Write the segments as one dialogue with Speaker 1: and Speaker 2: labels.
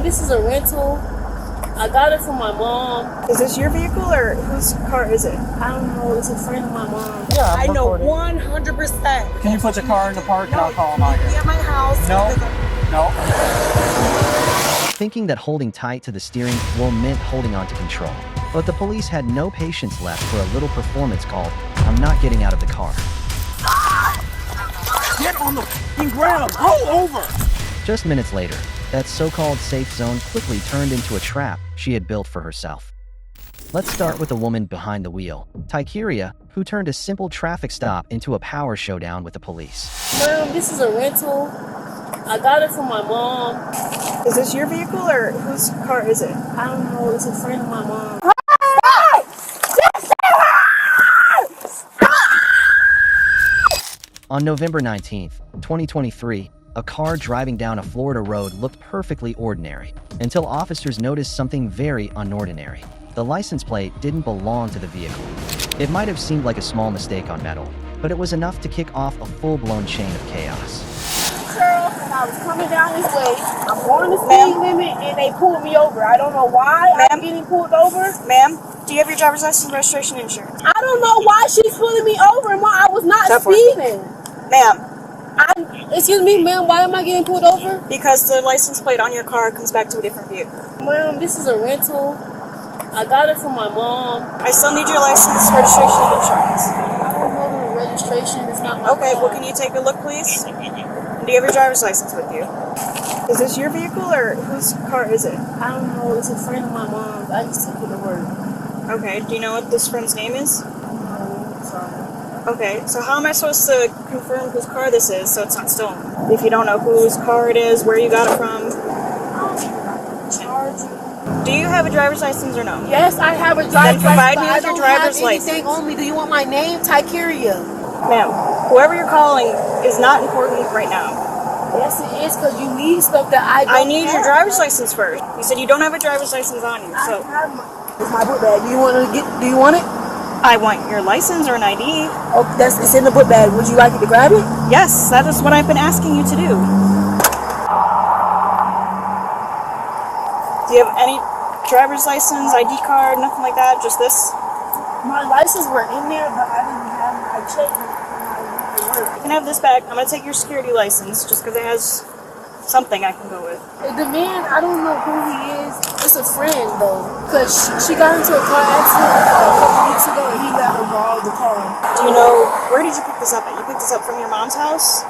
Speaker 1: this is a rental. I got it from my mom.
Speaker 2: Is this your vehicle or whose car is it?
Speaker 1: I don't know. It's a friend of my mom.
Speaker 2: Yeah, I know 100%.
Speaker 3: Can you put your car in the park and I'll call him out here?
Speaker 2: Be at my house.
Speaker 3: No.
Speaker 4: Thinking that holding tight to the steering wheel meant holding on to control. But the police had no patience left for a little performance called, "I'm not getting out of the car."
Speaker 3: Get on the f***ing ground! Roll over!
Speaker 4: Just minutes later, that so-called safe zone quickly turned into a trap she had built for herself. Let's start with the woman behind the wheel, Tykeria, who turned a simple traffic stop into a power showdown with the police.
Speaker 1: Ma'am, this is a rental. I got it from my mom.
Speaker 2: Is this your vehicle or whose car is it?
Speaker 1: I don't know. It's a friend of my mom.
Speaker 4: On November 19th, 2023, a car driving down a Florida road looked perfectly ordinary, until officers noticed something very unordinary. The license plate didn't belong to the vehicle. It might have seemed like a small mistake on metal, but it was enough to kick off a full-blown chain of chaos.
Speaker 1: Girl, when I was coming down this way, I'm going the speed limit and they pulled me over. I don't know why I'm getting pulled over.
Speaker 2: Ma'am, do you have your driver's license, registration, and insurance?
Speaker 1: I don't know why she's pulling me over and why I was not speeding.
Speaker 2: Ma'am.
Speaker 1: Excuse me, ma'am, why am I getting pulled over?
Speaker 2: Because the license plate on your car comes back to a different vehicle.
Speaker 1: Ma'am, this is a rental. I got it from my mom.
Speaker 2: I still need your license, registration, and insurance.
Speaker 1: I don't know the registration. It's not my
Speaker 2: Okay,
Speaker 1: car.
Speaker 2: well, can you take a look, please? Do you have your driver's license with you? Is this your vehicle or whose car is it?
Speaker 1: I don't know. It's a friend of my mom's. I just took it to work.
Speaker 2: Okay, do you know what this friend's name is?
Speaker 1: No, sorry.
Speaker 2: Okay, so how am I supposed to confirm whose car this is so it's not stolen? If you don't know whose car it is, where you got it from?
Speaker 1: Charge you.
Speaker 2: Do you have a driver's license or no?
Speaker 1: Yes, I have a driver's license.
Speaker 2: Provide me with your driver's license.
Speaker 1: Anything on me. Do you want my name? Tykeria.
Speaker 2: Ma'am, whoever you're calling is not important right now.
Speaker 1: Yes, it is, because you need stuff that I don't
Speaker 2: I need your driver's license first. You said you don't have a driver's license on you, so...
Speaker 1: It's my book bag. Do you want it?
Speaker 2: I want your license or an ID.
Speaker 1: Oh, it's in the book bag. Would you like it to grab it?
Speaker 2: Yes, that is what I've been asking you to do. Do you have any driver's license, ID card, nothing like that? Just this?
Speaker 1: My license were in there, but I didn't have my check when I went to work.
Speaker 2: You can have this back. I'm going to take your security license just because it has something I can go with.
Speaker 1: The man, I don't know who he is. It's a friend, though. Because she got into a car accident a couple weeks ago, and he let her borrow the car.
Speaker 2: Do you know, where did you pick this up at? You picked this up from your mom's house?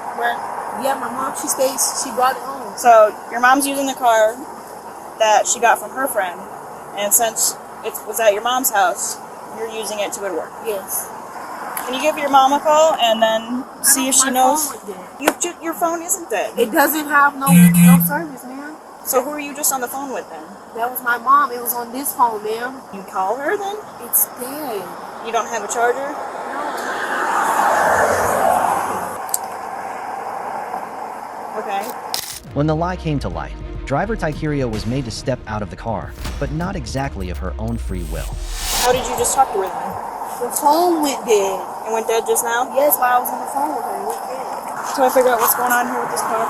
Speaker 1: Yeah, my mom, she brought it home.
Speaker 2: So, your mom's using the car that she got from her friend, and since it was at your mom's house, you're using it to go to work.
Speaker 1: Yes.
Speaker 2: Can you give your mom a call and then see if she knows? Your phone isn't dead.
Speaker 1: It doesn't have no service, ma'am.
Speaker 2: So who are you just on the phone with then?
Speaker 1: That was my mom. It was on this phone, ma'am.
Speaker 2: You call her then?
Speaker 1: It's dead.
Speaker 2: You don't have a charger?
Speaker 1: No.
Speaker 2: Okay.
Speaker 4: When the lie came to light, driver Tykeria was made to step out of the car, but not exactly of her own free will.
Speaker 2: How did you just talk to her then?
Speaker 1: The phone went dead.
Speaker 2: It went dead just now?
Speaker 1: Yes, while I was on the phone with her. It went dead.
Speaker 2: So I figure out what's going on here with this car.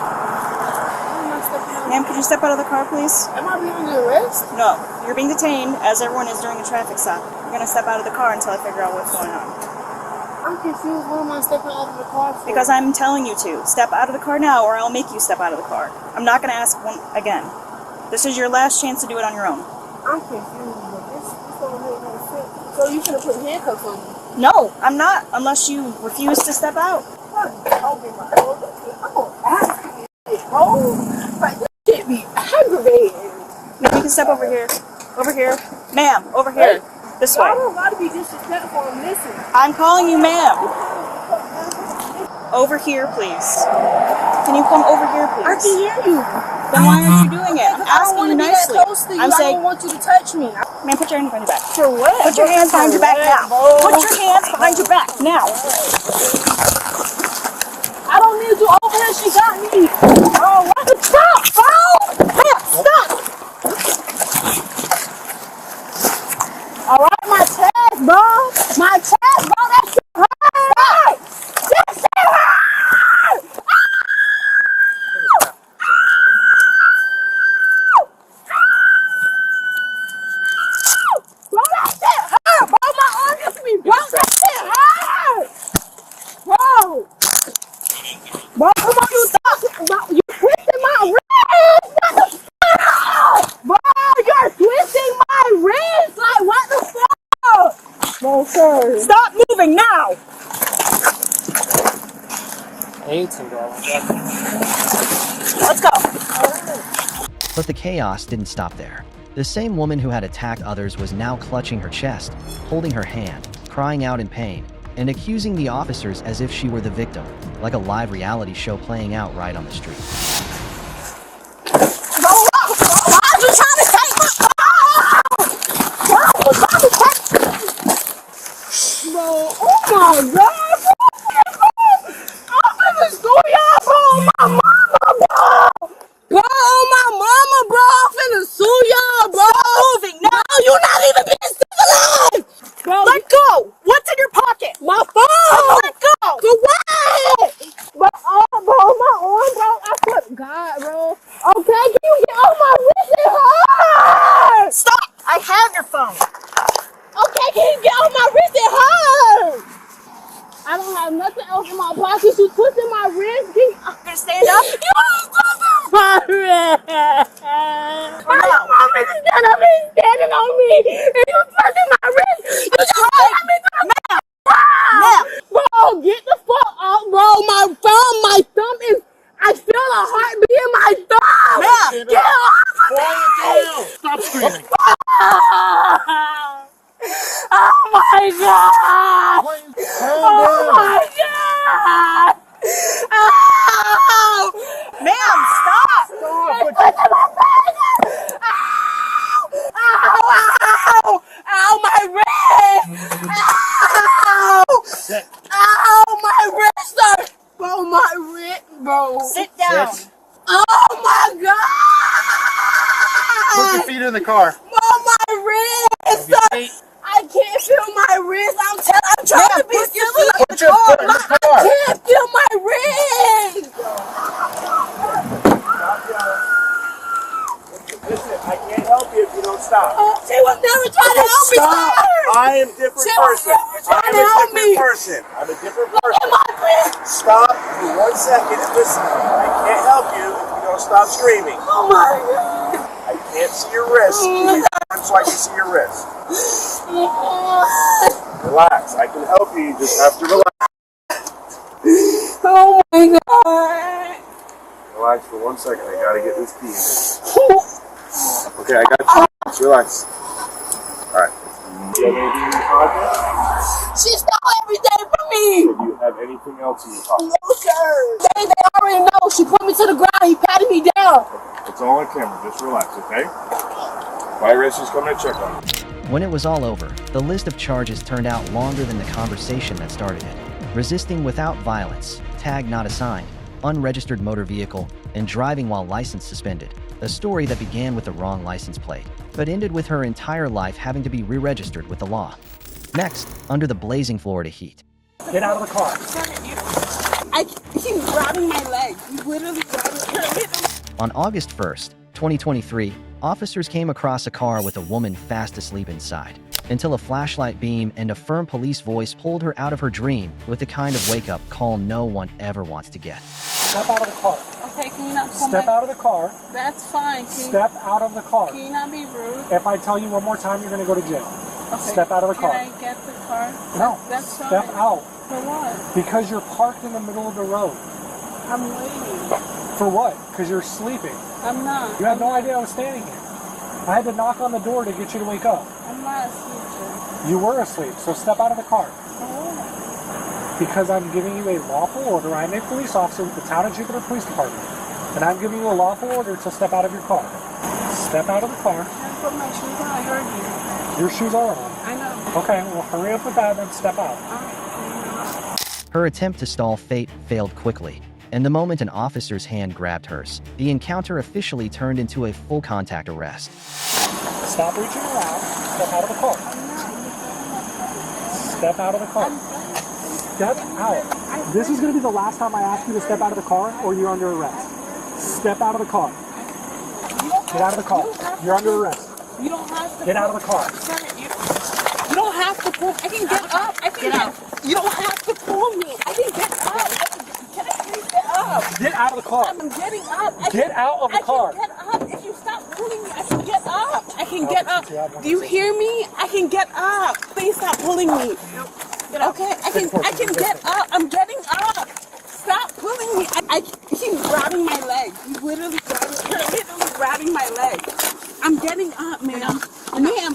Speaker 2: Ma'am, could you step out of the car, please?
Speaker 1: Am I being under arrest?
Speaker 2: No. You're being detained, as everyone is during a traffic stop. You're going to step out of the car until I figure out what's going on.
Speaker 1: I'm confused. What am I stepping out of the car for?
Speaker 2: Because I'm telling you to. Step out of the car now, or I'll make you step out of the car. I'm not going to ask one again. This is your last chance to do it on your own.
Speaker 1: I'm confused, but this don't make no sense. So you should have put handcuffs on me.
Speaker 2: No, I'm not, unless you refuse to step out.
Speaker 1: I'm gonna ask you, bro. Like, this shit be aggravating.
Speaker 2: Ma'am, you can step over here. Over here. Ma'am, over here. This way.
Speaker 1: I don't gotta be disrespectful and listen.
Speaker 2: I'm calling you ma'am. Over here, please. Can you come over here, please?
Speaker 1: I can hear you.
Speaker 2: Then why aren't you doing it? I'm asking you nicely.
Speaker 1: I'm saying, I don't want you to touch me.
Speaker 2: Man, put your hands behind your back.
Speaker 1: For what?
Speaker 2: Put your hands behind your back now. Put your hands behind your back now.
Speaker 1: I don't need you over here. She got me. Oh, what? Stop, bro. Stop. All right, my chest, bro. My chest, bro. That shit hurt. That shit hurt.
Speaker 4: But the chaos didn't stop there. The same woman who had attacked others was now clutching her chest, holding her hand, crying out in pain, and accusing the officers as if she were the victim, like a live reality show playing out right on the street.
Speaker 1: Bro, oh my God, I'm finna sue y'all, bro, my mama, bro. Bro, my mama, bro, I'm finna sue y'all, bro.
Speaker 2: Moving now.
Speaker 1: No, you not even being civilized. Bro,
Speaker 2: Let go. What's in your pocket?
Speaker 1: my phone.
Speaker 2: Let go.
Speaker 1: For what? Bro, oh, bro, my arm, bro, I swear to God, bro. Okay, can you get off my wrist? It hurts.
Speaker 2: Stop. I have your phone.
Speaker 1: Okay, can you get off my wrist? It hurts. I don't have nothing else in my pocket. You twisting my wrist.
Speaker 2: I'm gonna stand up.
Speaker 1: You was twisting my wrist.
Speaker 2: Or no?
Speaker 1: My mom is standing on me. And you twisting my wrist. You just let me to the
Speaker 2: Now.
Speaker 1: Bro, get the fuck out, bro. My thumb is. I feel a heartbeat in my thumb.
Speaker 2: Yeah.
Speaker 1: Get off of
Speaker 3: Quiet down. Stop screaming.
Speaker 1: Oh my God!
Speaker 3: Please,
Speaker 1: Oh
Speaker 3: calm down.
Speaker 1: my God! Ow!
Speaker 2: Ma'am, stop.
Speaker 1: Ow! Ow! My wrist! Ow!
Speaker 3: Sit.
Speaker 1: Ow! My wrist hurt! Bro, my wrist, bro.
Speaker 2: Sit down.
Speaker 3: Sit.
Speaker 1: Oh my
Speaker 3: Put your
Speaker 1: God!
Speaker 3: feet in the car.
Speaker 1: Bro, my wrist hurt! I can't feel my wrist. I'm trying to be civilized.
Speaker 3: Put your foot in the car.
Speaker 1: I can't feel my wrist.
Speaker 5: Listen, I can't help you if you don't stop.
Speaker 1: Oh, she was never trying to help me.
Speaker 5: Stop!
Speaker 1: Sir.
Speaker 5: I am a different
Speaker 1: She was
Speaker 5: person.
Speaker 1: never trying
Speaker 5: I'm
Speaker 1: to
Speaker 5: a
Speaker 1: help
Speaker 5: different
Speaker 1: me.
Speaker 5: person. I'm a different
Speaker 1: Look at
Speaker 5: person.
Speaker 1: my wrist.
Speaker 5: Stop for 1 second and listen. I can't help you if you don't stop screaming.
Speaker 1: Oh my God.
Speaker 5: I can't see your wrist. So I can see your wrist. Relax. I can help you. You just have to relax.
Speaker 1: Oh my God.
Speaker 5: Relax for 1 second. I gotta get this key in. Okay, I got you. Just relax. Alright. Do you have anything in your pocket?
Speaker 1: She stole everything from me.
Speaker 5: Or do you have anything else in your pocket?
Speaker 1: No, sir. They already know. She put me to the ground. He patted me down.
Speaker 5: It's all on camera. Just relax, okay? My wrist is coming to check on you.
Speaker 4: When it was all over, the list of charges turned out longer than the conversation that started it. Resisting without violence, tag not assigned, unregistered motor vehicle, and driving while license suspended. A story that began with the wrong license plate, but ended with her entire life having to be re-registered with the law. Next, under the blazing Florida heat.
Speaker 3: Get out of the car.
Speaker 1: He's grabbing my leg. He's literally grabbing me.
Speaker 4: On August 1st, 2023, officers came across a car with a woman fast asleep inside, until a flashlight beam and a firm police voice pulled her out of her dream with the kind of wake-up call no one ever wants to get.
Speaker 3: Step out of the car.
Speaker 6: Okay, can you not come
Speaker 3: Step
Speaker 6: back?
Speaker 3: out of the car.
Speaker 6: That's fine.
Speaker 3: Step out of the car.
Speaker 6: Can you not be rude?
Speaker 3: If I tell you one more time, you're going to go to jail.
Speaker 6: Okay.
Speaker 3: Step out of the car.
Speaker 6: Can I get the car?
Speaker 3: No.
Speaker 6: That's
Speaker 3: Step
Speaker 6: fine.
Speaker 3: out.
Speaker 6: For what?
Speaker 3: Because you're parked in the middle of the road.
Speaker 6: I'm waiting.
Speaker 3: For what? Because you're sleeping.
Speaker 6: I'm not.
Speaker 3: You had no idea I was standing here. I had to knock on the door to get you to wake up.
Speaker 6: I'm not asleep, sir.
Speaker 3: You were asleep, so step out of the car.
Speaker 6: For what?
Speaker 3: Because I'm giving you a lawful order. I'm a police officer with the Town of Jupiter Police Department. And I'm giving you a lawful order to step out of your car. Step out of the car.
Speaker 6: I put my shoes on. I heard you.
Speaker 3: Your shoes are on.
Speaker 6: I know.
Speaker 3: Okay, well hurry up with that and step out.
Speaker 4: Her attempt to stall fate failed quickly, and the moment an officer's hand grabbed hers, the encounter officially turned into a full contact arrest.
Speaker 3: Stop reaching around. Step out of the car. Step out of the car. Step out. This is going to be the last time I ask you to step out of the car or you're under arrest. Step out of the car. Get out of the car. You're under arrest.
Speaker 6: You don't have to.
Speaker 3: Get out of the car.
Speaker 6: You don't have to pull. I can get up. I can get. You don't have to pull me. I can get up. Can I please get up?
Speaker 3: Get out of the car.
Speaker 6: I'm getting up.
Speaker 3: Get out of the car.
Speaker 6: I can get up. If you stop pulling me, I can get up. I can get up.
Speaker 3: you have one
Speaker 6: Do you hear me? I can get up. Please stop pulling me. Okay, I can get up. I'm getting up. Stop pulling me. He's grabbing my leg. He's literally grabbing grabbing my leg. I'm getting up, ma'am. Ma'am,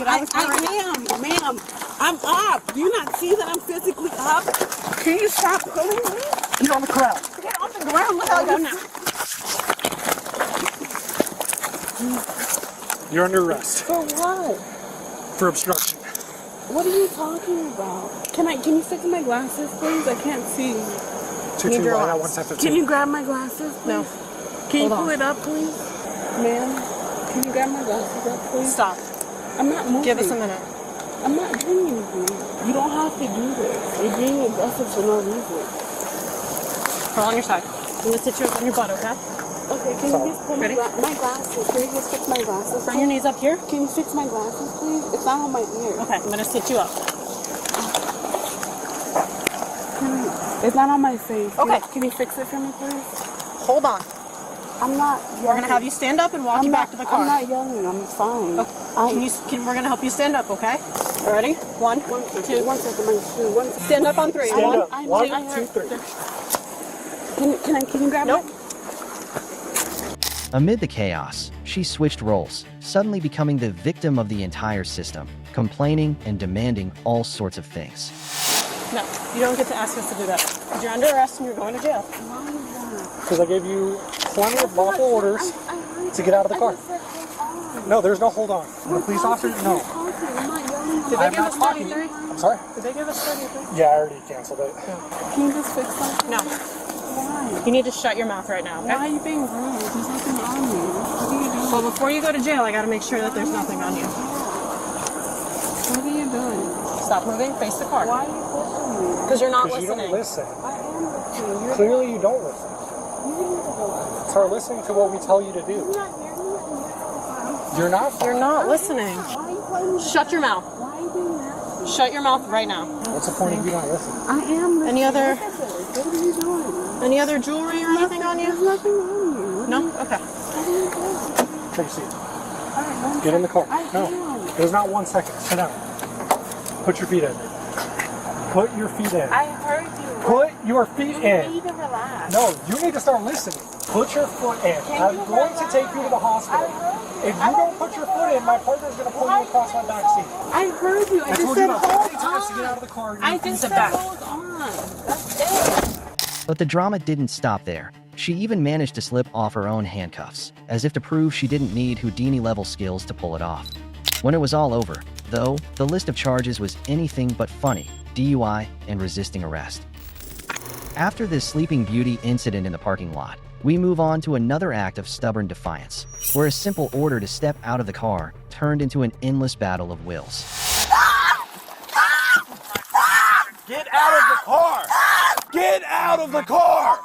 Speaker 6: ma'am. I'm up. Do you not see that I'm physically up? Can you stop pulling me?
Speaker 3: Get on the ground.
Speaker 6: Get on the ground. What the hell now?
Speaker 3: You're under arrest
Speaker 6: For what?
Speaker 3: for obstruction.
Speaker 6: What are you talking about? Can you fix my glasses, please? I can't see.
Speaker 3: 221, I got 11015.
Speaker 6: Can you grab my glasses, please? No. Can you pull it up, please? Ma'am, can you grab my glasses up, please?
Speaker 1: Stop.
Speaker 6: I'm not moving.
Speaker 1: Give us a minute.
Speaker 6: I'm not doing anything. You don't have to do this. You're being aggressive for no reason.
Speaker 1: Crawl on your side. I'm gonna sit you up on your butt, okay?
Speaker 6: Okay, can you just put my glasses? Can you just fix my glasses?
Speaker 1: Bring your knees up here.
Speaker 6: Can you fix my glasses, please? It's not on my ear.
Speaker 1: Okay, I'm gonna sit you up.
Speaker 6: It's not on my face.
Speaker 1: Okay.
Speaker 6: Can you fix it for me, please?
Speaker 1: Hold on.
Speaker 6: I'm not yelling.
Speaker 1: We're gonna have you stand up and walk you back to the car.
Speaker 6: I'm not yelling. I'm fine.
Speaker 1: Okay. We're gonna help you stand up, okay? Ready? One, two.
Speaker 6: One second, my shoe. One second.
Speaker 1: Stand up on three.
Speaker 3: Stand
Speaker 1: One,
Speaker 3: up. One, two, three.
Speaker 6: Can you grab
Speaker 1: Nope.
Speaker 6: it?
Speaker 4: Amid the chaos, she switched roles, suddenly becoming the victim of the entire system, complaining and demanding all sorts of things.
Speaker 1: No, you don't get to ask us to do that. Because you're under arrest and you're going to jail.
Speaker 3: Because I gave you plenty of lawful orders to get out of the car. No, there's no hold on. The police officer, no.
Speaker 1: Did they
Speaker 3: I'm
Speaker 1: give
Speaker 3: not
Speaker 1: us
Speaker 3: talking.
Speaker 1: 33?
Speaker 3: I'm sorry?
Speaker 1: Did they give us 33?
Speaker 3: Yeah, I already canceled it.
Speaker 6: Can you just fix something?
Speaker 1: No.
Speaker 6: Why?
Speaker 1: You need to shut your mouth right now, okay?
Speaker 6: Why are you being rude? There's nothing on me. What are you doing?
Speaker 1: Well, before you go to jail, I gotta make sure that there's nothing on you.
Speaker 6: What are you doing?
Speaker 1: Stop moving, face the car.
Speaker 6: Why are you pushing me?
Speaker 1: Because you're not
Speaker 3: Because you
Speaker 1: listening.
Speaker 3: don't listen.
Speaker 6: I am listening.
Speaker 3: Clearly you don't listen.
Speaker 6: You need to relax.
Speaker 3: Start listening to what we tell you to do. You're not.
Speaker 1: You're not listening.
Speaker 6: Why are you playing with
Speaker 1: Shut your mouth.
Speaker 6: Why are you doing that?
Speaker 1: Shut your mouth right now.
Speaker 3: What's the point of you not listening?
Speaker 6: I am listening.
Speaker 1: Any other-
Speaker 6: Look at this. What are you doing?
Speaker 1: Any other jewelry or anything on
Speaker 6: There's
Speaker 1: you?
Speaker 6: nothing on you.
Speaker 1: No? Okay.
Speaker 6: What are you doing?
Speaker 3: Take a seat.
Speaker 6: All right, one
Speaker 3: Get in the car.
Speaker 6: second.
Speaker 3: No.
Speaker 6: am.
Speaker 3: There's not 1 second. Sit down. Put your feet in. Put your feet in.
Speaker 6: I heard you.
Speaker 3: Put your feet
Speaker 6: You
Speaker 3: in.
Speaker 6: need to relax.
Speaker 3: No, you need to start listening. Put your foot in. I'm
Speaker 6: you
Speaker 3: going to
Speaker 6: relax?
Speaker 3: take you to the hospital. If you don't put your foot in, my partner's going to pull you across my back seat.
Speaker 6: I heard you. I
Speaker 3: I
Speaker 6: just
Speaker 3: told you
Speaker 6: said
Speaker 3: about
Speaker 6: hold
Speaker 3: 50 times to get out of the car.
Speaker 6: I just said
Speaker 1: back.
Speaker 6: hold on. That's it.
Speaker 4: But the drama didn't stop there. She even managed to slip off her own handcuffs, as if to prove she didn't need Houdini-level skills to pull it off. When it was all over, though, the list of charges was anything but funny: DUI and resisting arrest. After this Sleeping Beauty incident in the parking lot, we move on to another act of stubborn defiance, where a simple order to step out of the car turned into an endless battle of wills.
Speaker 5: Get out of the car! Get out of the car!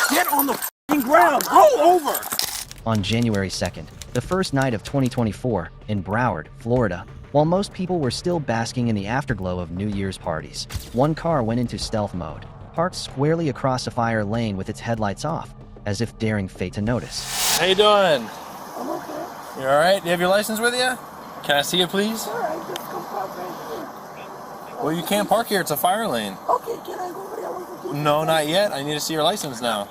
Speaker 5: Get on the f***ing ground! Roll over!
Speaker 4: On January 2nd, the first night of 2024, in Broward, Florida, while most people were still basking in the afterglow of New Year's parties, one car went into stealth mode, parked squarely across a fire lane with its headlights off, as if daring fate to notice.
Speaker 7: How you doing? You alright? Do you have your license with you? Can I see it, please? Well, you can't park here. It's a fire lane.
Speaker 8: Okay, can I go over there with you?
Speaker 7: No, not yet. I need to see your license now.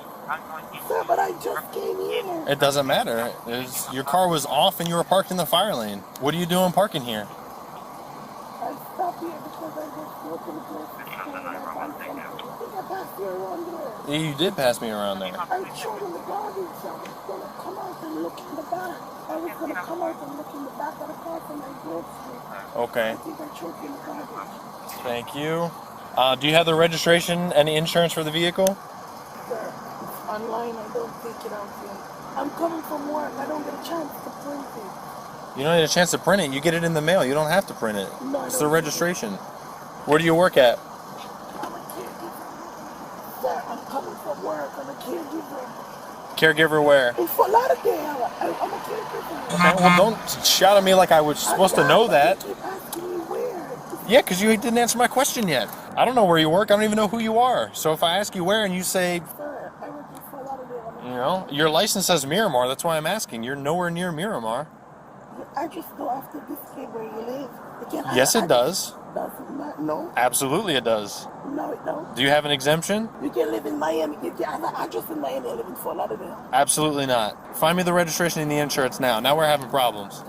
Speaker 8: Sir, but I just came in.
Speaker 7: It doesn't matter. Your car was off and you were parked in the fire lane. What are you doing parking here?
Speaker 8: I stopped here because I just go to the place. I think I passed you around there.
Speaker 7: You did pass me around there.
Speaker 8: I showed him the garbage. I was going to come out and look in the back. I was going to come out and look in the back of the car from my grocery.
Speaker 7: Okay.
Speaker 8: I think I choked in the garbage.
Speaker 7: Thank you. Do you have the registration and the insurance for the vehicle?
Speaker 8: Sir, it's online. I don't take it out yet. I'm coming from work. I don't get a chance to print it.
Speaker 7: You don't need a chance to print it. You get it in the mail. You don't have to print it.
Speaker 8: No,
Speaker 7: It's the registration. Where do you work at?
Speaker 8: I'm a caregiver. Sir, I'm coming from work. I'm a caregiver.
Speaker 7: Caregiver where?
Speaker 8: In Fort Lauderdale. I'm a caregiver.
Speaker 7: Okay, well, don't shout at me like I was supposed to know that.
Speaker 8: You keep asking me where.
Speaker 7: Yeah, because you didn't answer my question yet. I don't know where you work. I don't even know who you are. So if I ask you where and you say,
Speaker 8: Sir, I work in Fort Lauderdale.
Speaker 7: you know, your license says Miramar, that's why I'm asking. You're nowhere near Miramar.
Speaker 8: I just know after this gate where you live.
Speaker 7: Yes, it does.
Speaker 8: Doesn't matter. No,
Speaker 7: Absolutely it does.
Speaker 8: no, it don't.
Speaker 7: Do you have an exemption?
Speaker 8: You can live in Miami. You can have an address in Miami and live in Fort Lauderdale.
Speaker 7: Absolutely not. Find me the registration and the insurance now. Now we're having problems.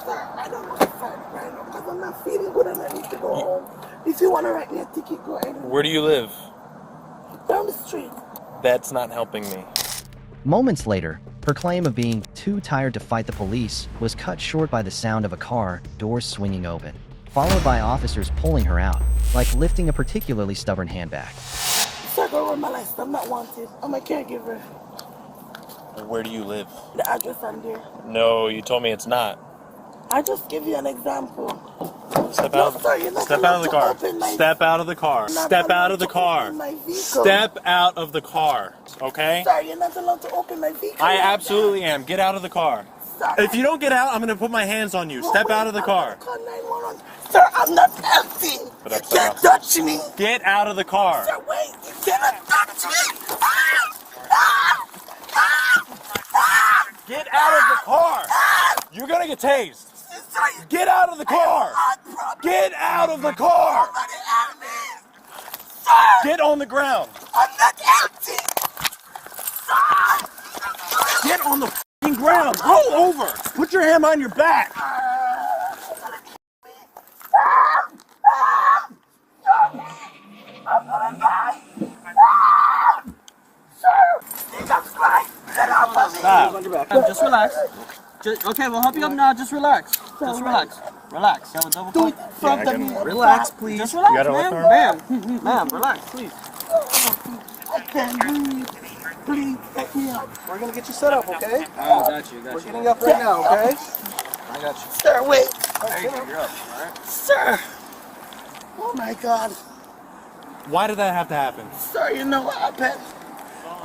Speaker 8: I don't want to fight right now because I'm not feeling good and I need to go home. If you want to write me a ticket, go ahead.
Speaker 7: Where do you live?
Speaker 8: Down the street.
Speaker 7: That's not helping me.
Speaker 4: Moments later, her claim of being too tired to fight the police was cut short by the sound of a car, doors swinging open, followed by officers pulling her out, like lifting a particularly stubborn handbag.
Speaker 8: Sir, go run my license. I'm not wanted. I'm a caregiver.
Speaker 7: Where do you live?
Speaker 8: The address on there.
Speaker 7: No, you told me it's not.
Speaker 8: I just give you an example.
Speaker 7: Step
Speaker 8: No,
Speaker 7: out.
Speaker 8: sir, you're not
Speaker 7: Step
Speaker 8: allowed
Speaker 7: out of the
Speaker 8: to
Speaker 7: car.
Speaker 8: open my-
Speaker 7: Step out of the car.
Speaker 8: Not
Speaker 7: Step out
Speaker 8: allowed
Speaker 7: of the
Speaker 8: to
Speaker 7: car.
Speaker 8: open my vehicle.
Speaker 7: Step out of the car. Okay?
Speaker 8: Sir, you're not allowed to open my vehicle.
Speaker 7: I
Speaker 8: like that.
Speaker 7: absolutely am. Get out of the car.
Speaker 8: Sir,
Speaker 7: If you don't get out, I'm going to put my hands on you. Step out of the car.
Speaker 8: Call 911. Sir, I'm not empty.
Speaker 7: Put
Speaker 8: You
Speaker 7: up
Speaker 8: can't
Speaker 7: stuff.
Speaker 8: touch me.
Speaker 7: Get out of the car.
Speaker 8: Sir, wait. You cannot touch me.
Speaker 7: Get out of the car. You're going to get tased.
Speaker 8: Sir, you
Speaker 7: Get out of the car. Get out of the car.
Speaker 8: Sir,
Speaker 7: Get on the ground.
Speaker 8: I'm not empty.
Speaker 7: Get on the f***ing ground. Roll over. Put your hand on your back.
Speaker 9: Just relax. Okay, we'll help you up now. Just relax. Just relax. Relax. You have a double
Speaker 8: Do it
Speaker 9: cup?
Speaker 8: in front of me.
Speaker 9: Relax, please. Just relax,
Speaker 7: You got a
Speaker 9: ma'am.
Speaker 7: left
Speaker 9: Ma'am. Ma'am, relax, please.
Speaker 8: I can't breathe. Please, take me out.
Speaker 9: We're gonna get you set up, okay?
Speaker 8: Oh,
Speaker 9: Got you. We're getting up right now, okay? I got you.
Speaker 8: Sir, wait.
Speaker 9: There you go. You're up. All right.
Speaker 8: Sir. Oh my God.
Speaker 7: Why did that have to happen?
Speaker 8: Sir, you know what happened?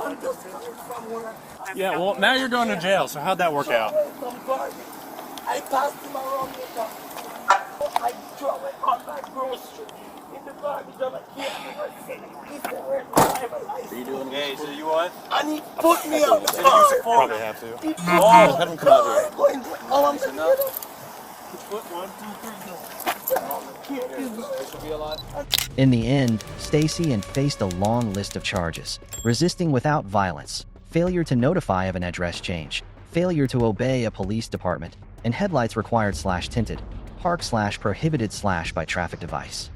Speaker 8: I'm just coming from work.
Speaker 7: Yeah, well, now you're going to jail, so how'd that work out?
Speaker 8: I passed him around the car. I throw it on my grocery in the garbage. I'm like, he said, where's my driver's license?
Speaker 7: Hey, so you what?
Speaker 8: And he put me on the car.
Speaker 7: Probably have to.
Speaker 8: He put me
Speaker 7: Oh,
Speaker 8: on
Speaker 7: let
Speaker 8: the
Speaker 7: him come out
Speaker 8: car. Going, oh, I'm gonna get him.
Speaker 4: In the end, Stacy faced a long list of charges: resisting without violence, failure to notify of an address change, failure to obey a police department, and headlights required / tinted, park / prohibited / by traffic device.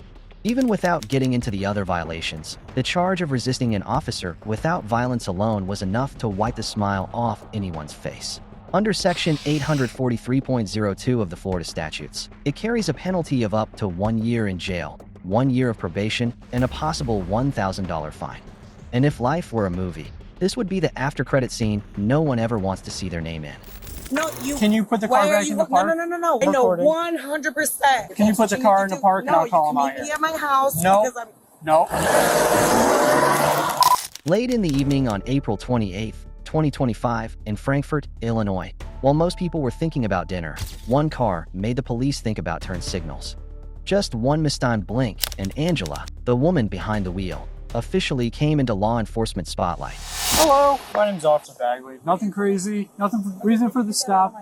Speaker 4: Even without getting into the other violations, the charge of resisting an officer without violence alone was enough to wipe the smile off anyone's face. Under Section 843.02 of the Florida statutes, it carries a penalty of up to 1 year in jail, 1 year of probation, and a possible $1,000 fine. And if life were a movie, this would be the after-credit scene no one ever wants to see their name in.
Speaker 6: No, you.
Speaker 9: Can you put the car
Speaker 6: why are
Speaker 9: back
Speaker 6: you,
Speaker 9: in the park?
Speaker 6: No. I know
Speaker 9: Recording.
Speaker 6: 100%.
Speaker 9: Can you put the car in the park and I'll call him
Speaker 6: No,
Speaker 9: out
Speaker 6: you can
Speaker 9: here?
Speaker 6: meet me at my house
Speaker 9: No.
Speaker 6: because I'm.
Speaker 9: No.
Speaker 4: Late in the evening on April 28, 2025, in Frankfort, Illinois, while most people were thinking about dinner, one car made the police think about turn signals. Just one mistimed blink, and Angela, the woman behind the wheel, officially came into law enforcement spotlight.
Speaker 9: Hello. My name's Officer Bagley. Nothing crazy. Nothing reason for the stop.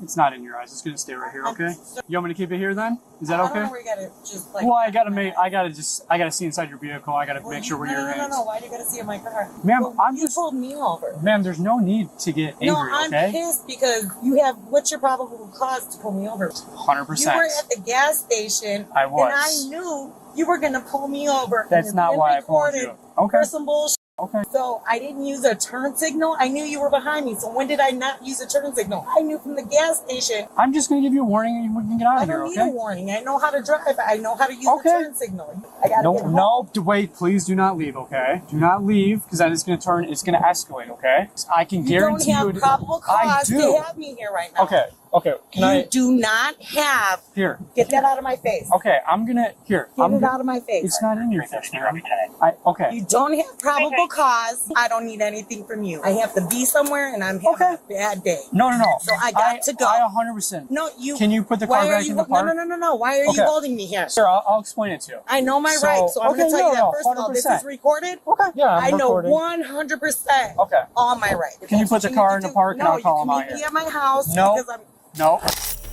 Speaker 9: It's not in your eyes. It's gonna stay right here, okay? You want me to keep it here then? Is that
Speaker 6: I don't
Speaker 9: okay?
Speaker 6: know where you gotta just like.
Speaker 9: Well, I gotta see inside your vehicle. I gotta make sure where you're at.
Speaker 6: No. Why do you gotta see in my car?
Speaker 9: Ma'am,
Speaker 6: Well,
Speaker 9: I'm
Speaker 6: you
Speaker 9: just-
Speaker 6: pulled me over.
Speaker 9: Ma'am, there's no need to get angry,
Speaker 6: No, I'm
Speaker 9: okay?
Speaker 6: pissed because you have. What's your probable cause to pull me over?
Speaker 9: 100%.
Speaker 6: You were at the gas station.
Speaker 9: I was.
Speaker 6: And I knew you were gonna pull me over.
Speaker 9: That's
Speaker 6: and
Speaker 9: not
Speaker 6: been
Speaker 9: why I pulled
Speaker 6: recorded
Speaker 9: you. Okay.
Speaker 6: For some bullshit.
Speaker 9: Okay.
Speaker 6: So I didn't use a turn signal. I knew you were behind me. So when did I not use a turn signal? I knew from the gas station.
Speaker 9: I'm just gonna give you a warning and we can get out
Speaker 6: I
Speaker 9: of here,
Speaker 6: don't need
Speaker 9: okay?
Speaker 6: a warning. I know how to drive. I know how to use
Speaker 9: Okay.
Speaker 6: the turn signal. I gotta get home.
Speaker 9: No, wait, please do not leave, okay? Do not leave, because then it's gonna escalate, okay? I can
Speaker 6: You don't
Speaker 9: guarantee
Speaker 6: have
Speaker 9: you.
Speaker 6: probable
Speaker 9: I
Speaker 6: cause
Speaker 9: do.
Speaker 6: to have me here right now.
Speaker 9: Okay, can
Speaker 6: You
Speaker 9: I,
Speaker 6: do not have.
Speaker 9: here,
Speaker 6: Get that out of my face.
Speaker 9: okay, I'm gonna, here.
Speaker 6: Get
Speaker 9: I'm
Speaker 6: it
Speaker 9: gonna-
Speaker 6: out of my face.
Speaker 9: It's not in your face, ma'am. Okay.
Speaker 6: You don't have probable cause. I don't need anything from you. I have to be somewhere and I'm having a bad day.
Speaker 9: No.
Speaker 6: So I got to go.
Speaker 9: I 100%.
Speaker 6: No, you.
Speaker 9: Can you put the car
Speaker 6: why are
Speaker 9: back
Speaker 6: you,
Speaker 9: in the park?
Speaker 6: No. Why are you
Speaker 9: Okay.
Speaker 6: holding me here?
Speaker 9: Sir, I'll explain it to you.
Speaker 6: I know my
Speaker 9: So-
Speaker 6: rights, so I'm
Speaker 9: okay,
Speaker 6: going to tell you
Speaker 9: no,
Speaker 6: that first of all, this
Speaker 9: 100%.
Speaker 6: is recorded.
Speaker 9: Okay. Yeah, I'm
Speaker 6: I know
Speaker 9: recording.
Speaker 6: 100%
Speaker 9: Okay.
Speaker 6: all my rights.
Speaker 9: Can you put the car in the park and I'll call him
Speaker 6: No,
Speaker 9: out
Speaker 6: you can meet
Speaker 9: here?
Speaker 6: me at my house
Speaker 9: No.
Speaker 6: because I'm.
Speaker 9: No.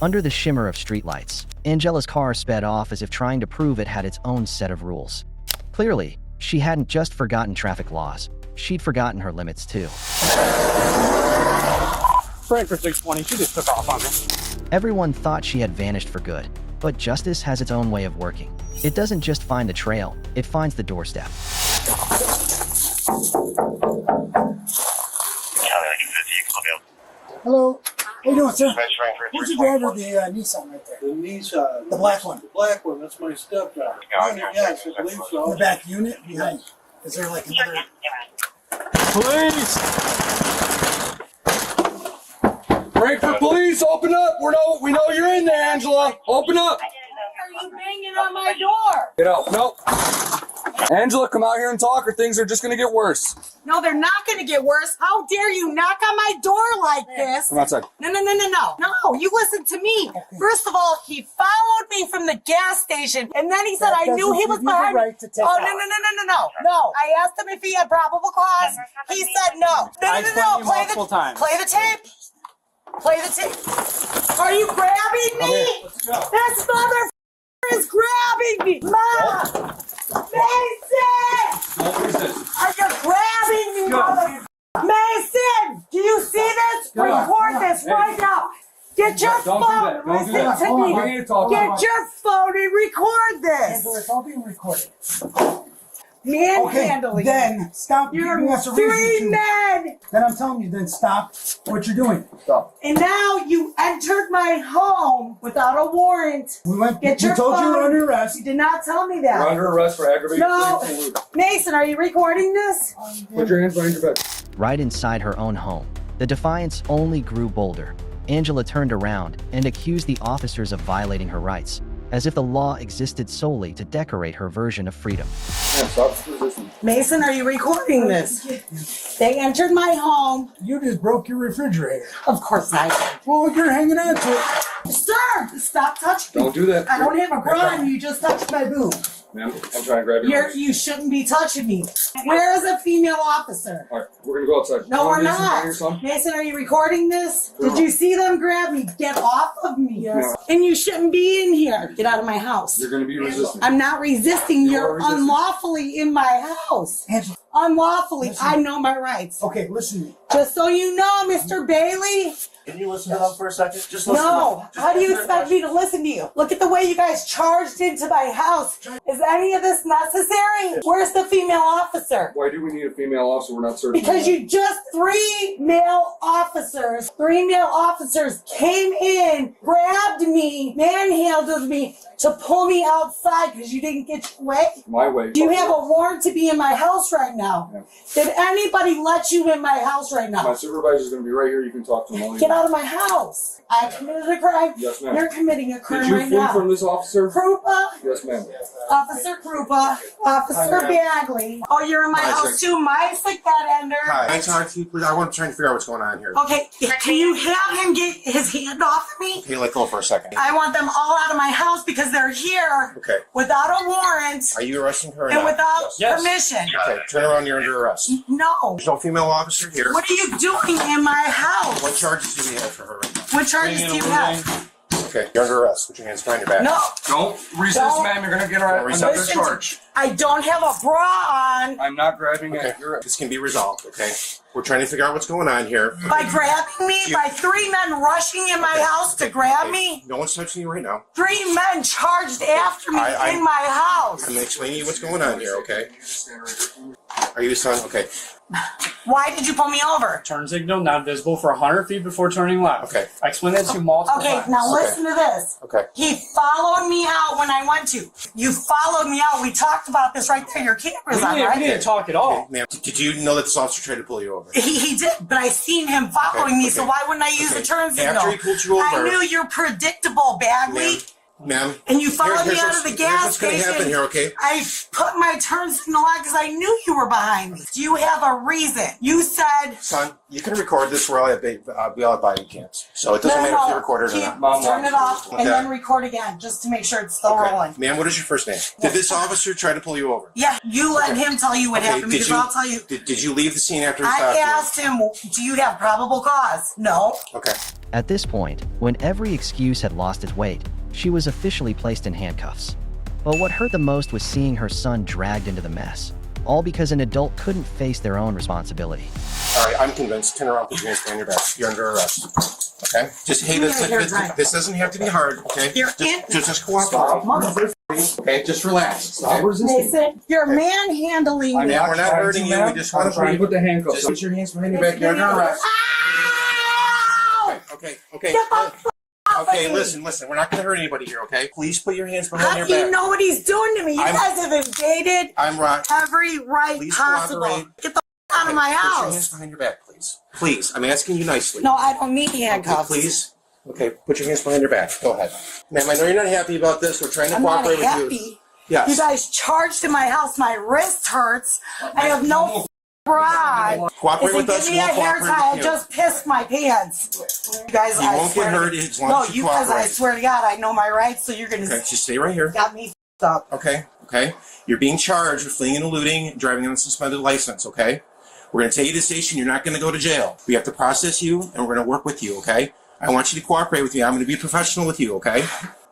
Speaker 4: Under the shimmer of streetlights, Angela's car sped off as if trying to prove it had its own set of rules. Clearly, she hadn't just forgotten traffic laws, she'd forgotten her limits too.
Speaker 9: Frank for 620, she just took off on me.
Speaker 4: Everyone thought she had vanished for good, but justice has its own way of working. It doesn't just find the trail, it finds the doorstep.
Speaker 10: Hello. How you doing, sir? Where's the driver of the Nissan right there?
Speaker 8: The Nissan.
Speaker 10: The black one.
Speaker 8: The black one, that's my stepdaughter. Yes, I believe so.
Speaker 10: In the back unit behind. Is there like another?
Speaker 9: Police!
Speaker 11: Break for police, open up. We know you're in there, Angela. Open up.
Speaker 1: Are you banging on my door?
Speaker 11: Get out. Nope. Angela, come out here and talk or things are just going to get worse.
Speaker 1: No, they're not going to get worse. How dare you knock on my door like this?
Speaker 11: Come outside.
Speaker 1: No. No, you listen to me. First of all, he followed me from the gas station, and then he said I knew he was behind me. Oh, no. I asked him if he had probable cause. He said no. No. Play the tape. Play the tape. Are you grabbing me? This mother is grabbing me. Mom! Mason! Are you grabbing me, mother? Mason! Do you see this? Record this right now. Get your phone. Listen to me. Get your phone and record this.
Speaker 10: It's all being recorded.
Speaker 1: Manhandling.
Speaker 10: Then stop giving us a reason
Speaker 1: Three
Speaker 10: to.
Speaker 1: men.
Speaker 10: Then I'm telling you, then stop what you're doing. Stop.
Speaker 1: And now you entered my home without a warrant. Get your
Speaker 10: we told you
Speaker 1: phone.
Speaker 10: you're under arrest.
Speaker 1: You did not tell me that.
Speaker 11: You're under arrest for aggravated
Speaker 1: No.
Speaker 11: fleeing.
Speaker 1: Mason, are you recording this?
Speaker 11: Put your hands behind your back.
Speaker 4: Right inside her own home, the defiance only grew bolder. Angela turned around and accused the officers of violating her rights, as if the law existed solely to decorate her version of freedom.
Speaker 1: Mason, are you recording this? They entered my home.
Speaker 10: You just broke your refrigerator.
Speaker 1: Of course I did.
Speaker 10: Well, you're hanging on to it.
Speaker 1: Sir, stop touching me.
Speaker 11: Don't do that.
Speaker 1: I don't have a bra on. You just touched my boob.
Speaker 11: Ma'am, I'm trying to grab your arms.
Speaker 1: You shouldn't be touching me. Where is a female officer?
Speaker 11: All right, we're going to go outside.
Speaker 1: No, we're
Speaker 11: Mason,
Speaker 1: not.
Speaker 11: bring your son.
Speaker 1: Mason, are you recording this? Did you see them grab me? Get off of me.
Speaker 11: Yes.
Speaker 1: And you shouldn't be in here. Get out of my house.
Speaker 11: You're going to be resistant.
Speaker 1: I'm not resisting. You're
Speaker 11: resisting.
Speaker 1: unlawfully in my house.
Speaker 10: Angela,
Speaker 1: Unlawfully.
Speaker 10: Listen.
Speaker 1: I know my rights.
Speaker 10: okay, listen to me.
Speaker 1: Just so you know, Mr. Bailey.
Speaker 8: Can you listen to them for a second? Just listen
Speaker 1: No.
Speaker 8: to them.
Speaker 1: How do you expect me to listen to you? Look at the way you guys charged into my house. Is any of this necessary? Where's the female officer?
Speaker 11: Why do we need a female officer? We're not searching.
Speaker 1: Because you just three male officers came in, grabbed me, manhandled me to pull me outside because you didn't get your way.
Speaker 11: My way.
Speaker 1: Do you have a warrant to be in my house right now?
Speaker 11: Yeah.
Speaker 1: Did anybody let you in my house right
Speaker 11: My
Speaker 1: now?
Speaker 11: supervisor's going to be right here. You can talk to him all you
Speaker 1: Get
Speaker 11: want.
Speaker 1: out of my house. I committed a crime.
Speaker 11: Yes, ma'am.
Speaker 1: You're committing a crime
Speaker 11: Did you
Speaker 1: right
Speaker 11: flee
Speaker 1: now.
Speaker 11: from this officer?
Speaker 1: Krupa,
Speaker 11: Yes, ma'am.
Speaker 1: Officer Krupa, Officer Bagley. Oh, you're in my house too. My sick that ender.
Speaker 5: Hi. Can I talk to you, please? I want to try and figure out what's going on here.
Speaker 1: Okay, can you have him get his hand off of me?
Speaker 5: Hey, let go for a second.
Speaker 1: I want them all out of my house because they're here
Speaker 5: Okay.
Speaker 1: without a warrant
Speaker 5: Are you arresting her or
Speaker 1: and
Speaker 5: not?
Speaker 1: without
Speaker 9: Yes.
Speaker 1: permission.
Speaker 5: Okay, turn around. You're under arrest.
Speaker 1: No.
Speaker 5: There's no female officer here.
Speaker 1: What are you doing in my house?
Speaker 5: What charges do we have for her right now?
Speaker 1: What charges do you have?
Speaker 5: Okay, you're under arrest. Put your hands behind your back.
Speaker 1: No.
Speaker 11: Don't resist,
Speaker 1: Don't.
Speaker 11: ma'am. You're going to get another
Speaker 5: Resist.
Speaker 11: charge.
Speaker 1: I don't have a bra on.
Speaker 11: I'm not grabbing
Speaker 5: Okay,
Speaker 11: at your...
Speaker 5: this can be resolved, okay? We're trying to figure out what's going on here.
Speaker 1: By grabbing me? By three men rushing in my house to grab me?
Speaker 5: No one's touching you right now.
Speaker 1: Three men charged after me
Speaker 5: I-
Speaker 1: in my house.
Speaker 5: I'm going to explain to you what's going on here, okay? Are you his son? Okay.
Speaker 1: Why did you pull me over?
Speaker 9: Turn signal not visible for 100 feet before turning left.
Speaker 5: Okay.
Speaker 9: I explained that to you multiple
Speaker 1: Okay,
Speaker 9: times.
Speaker 1: now listen to this.
Speaker 5: Okay.
Speaker 1: He followed me out when I went to. You followed me out. We talked about this right there. Your camera's on,
Speaker 9: We
Speaker 1: right?
Speaker 9: didn't talk at all.
Speaker 5: Ma'am, did you know that this officer tried to pull you over?
Speaker 1: He did, but I seen him following me, so
Speaker 5: okay.
Speaker 1: why wouldn't I use
Speaker 5: Okay.
Speaker 1: the turn signal?
Speaker 5: After he pulled you over-
Speaker 1: I knew you're predictable, Bagley.
Speaker 5: Ma'am.
Speaker 1: And you followed me
Speaker 5: here's
Speaker 1: out of the
Speaker 5: what's-
Speaker 1: gas
Speaker 5: here's what's going
Speaker 1: station.
Speaker 5: to happen here, okay?
Speaker 1: I put my turn signal on because I knew you were behind me. Do you have a reason? You said...
Speaker 5: Son, you can record this. We're all at body cams. So it doesn't matter if you record it or not.
Speaker 11: Mom,
Speaker 1: turn it off
Speaker 5: Okay.
Speaker 1: and then record again just to make sure it's still rolling.
Speaker 5: Okay. Ma'am, what is your first name? Did this officer try to pull you over?
Speaker 1: Yeah, you let him tell you what happened because I'll tell you.
Speaker 5: Did you leave the scene after he
Speaker 1: I
Speaker 5: stopped you?
Speaker 1: asked him, do you have probable cause? No.
Speaker 5: Okay.
Speaker 4: At this point, when every excuse had lost its weight, she was officially placed in handcuffs. But what hurt the most was seeing her son dragged into the mess, all because an adult couldn't face their own responsibility.
Speaker 5: All right, I'm convinced. Turn around, put your hands behind your back. You're under arrest. Okay? Just, hey, this doesn't have to be hard, okay? Just cooperate. Okay, just relax.
Speaker 6: Mason, you're manhandling me.
Speaker 5: We're not hurting you. We just want to put the handcuffs. Just put your hands behind your back. You're under arrest. Okay. Okay, listen. We're not going to hurt anybody here, okay? Please put your hands behind your back.
Speaker 6: You know what he's doing to me. You guys have invaded every right possible.
Speaker 5: Cooperate.
Speaker 6: Get the out of my house.
Speaker 5: Put your hands behind your back, please. Please, I'm asking you nicely.
Speaker 6: No, I don't need handcuffs.
Speaker 5: Okay, please. Okay, put your hands behind your back. Go ahead. Ma'am, I know you're not happy about this. We're trying to cooperate with you. Yes.
Speaker 6: You guys charged in my house. My wrist hurts. I have no pride.
Speaker 5: Cooperate with us.
Speaker 6: Give me a hairtie. I just pissed my pants. You guys,
Speaker 5: you won't get hurt as long as you cooperate.
Speaker 6: No, you guys, I swear to God, I know my rights, so you're going to...
Speaker 5: Okay, just stay right here.
Speaker 6: Got me f***ed up.
Speaker 5: Okay. You're being charged with fleeing and eluding and driving on a suspended license, okay? We're going to take you to the station. You're not going to go to jail. We have to process you, and we're going to work with you, okay? I want you to cooperate with me. I'm going to be professional with you, okay?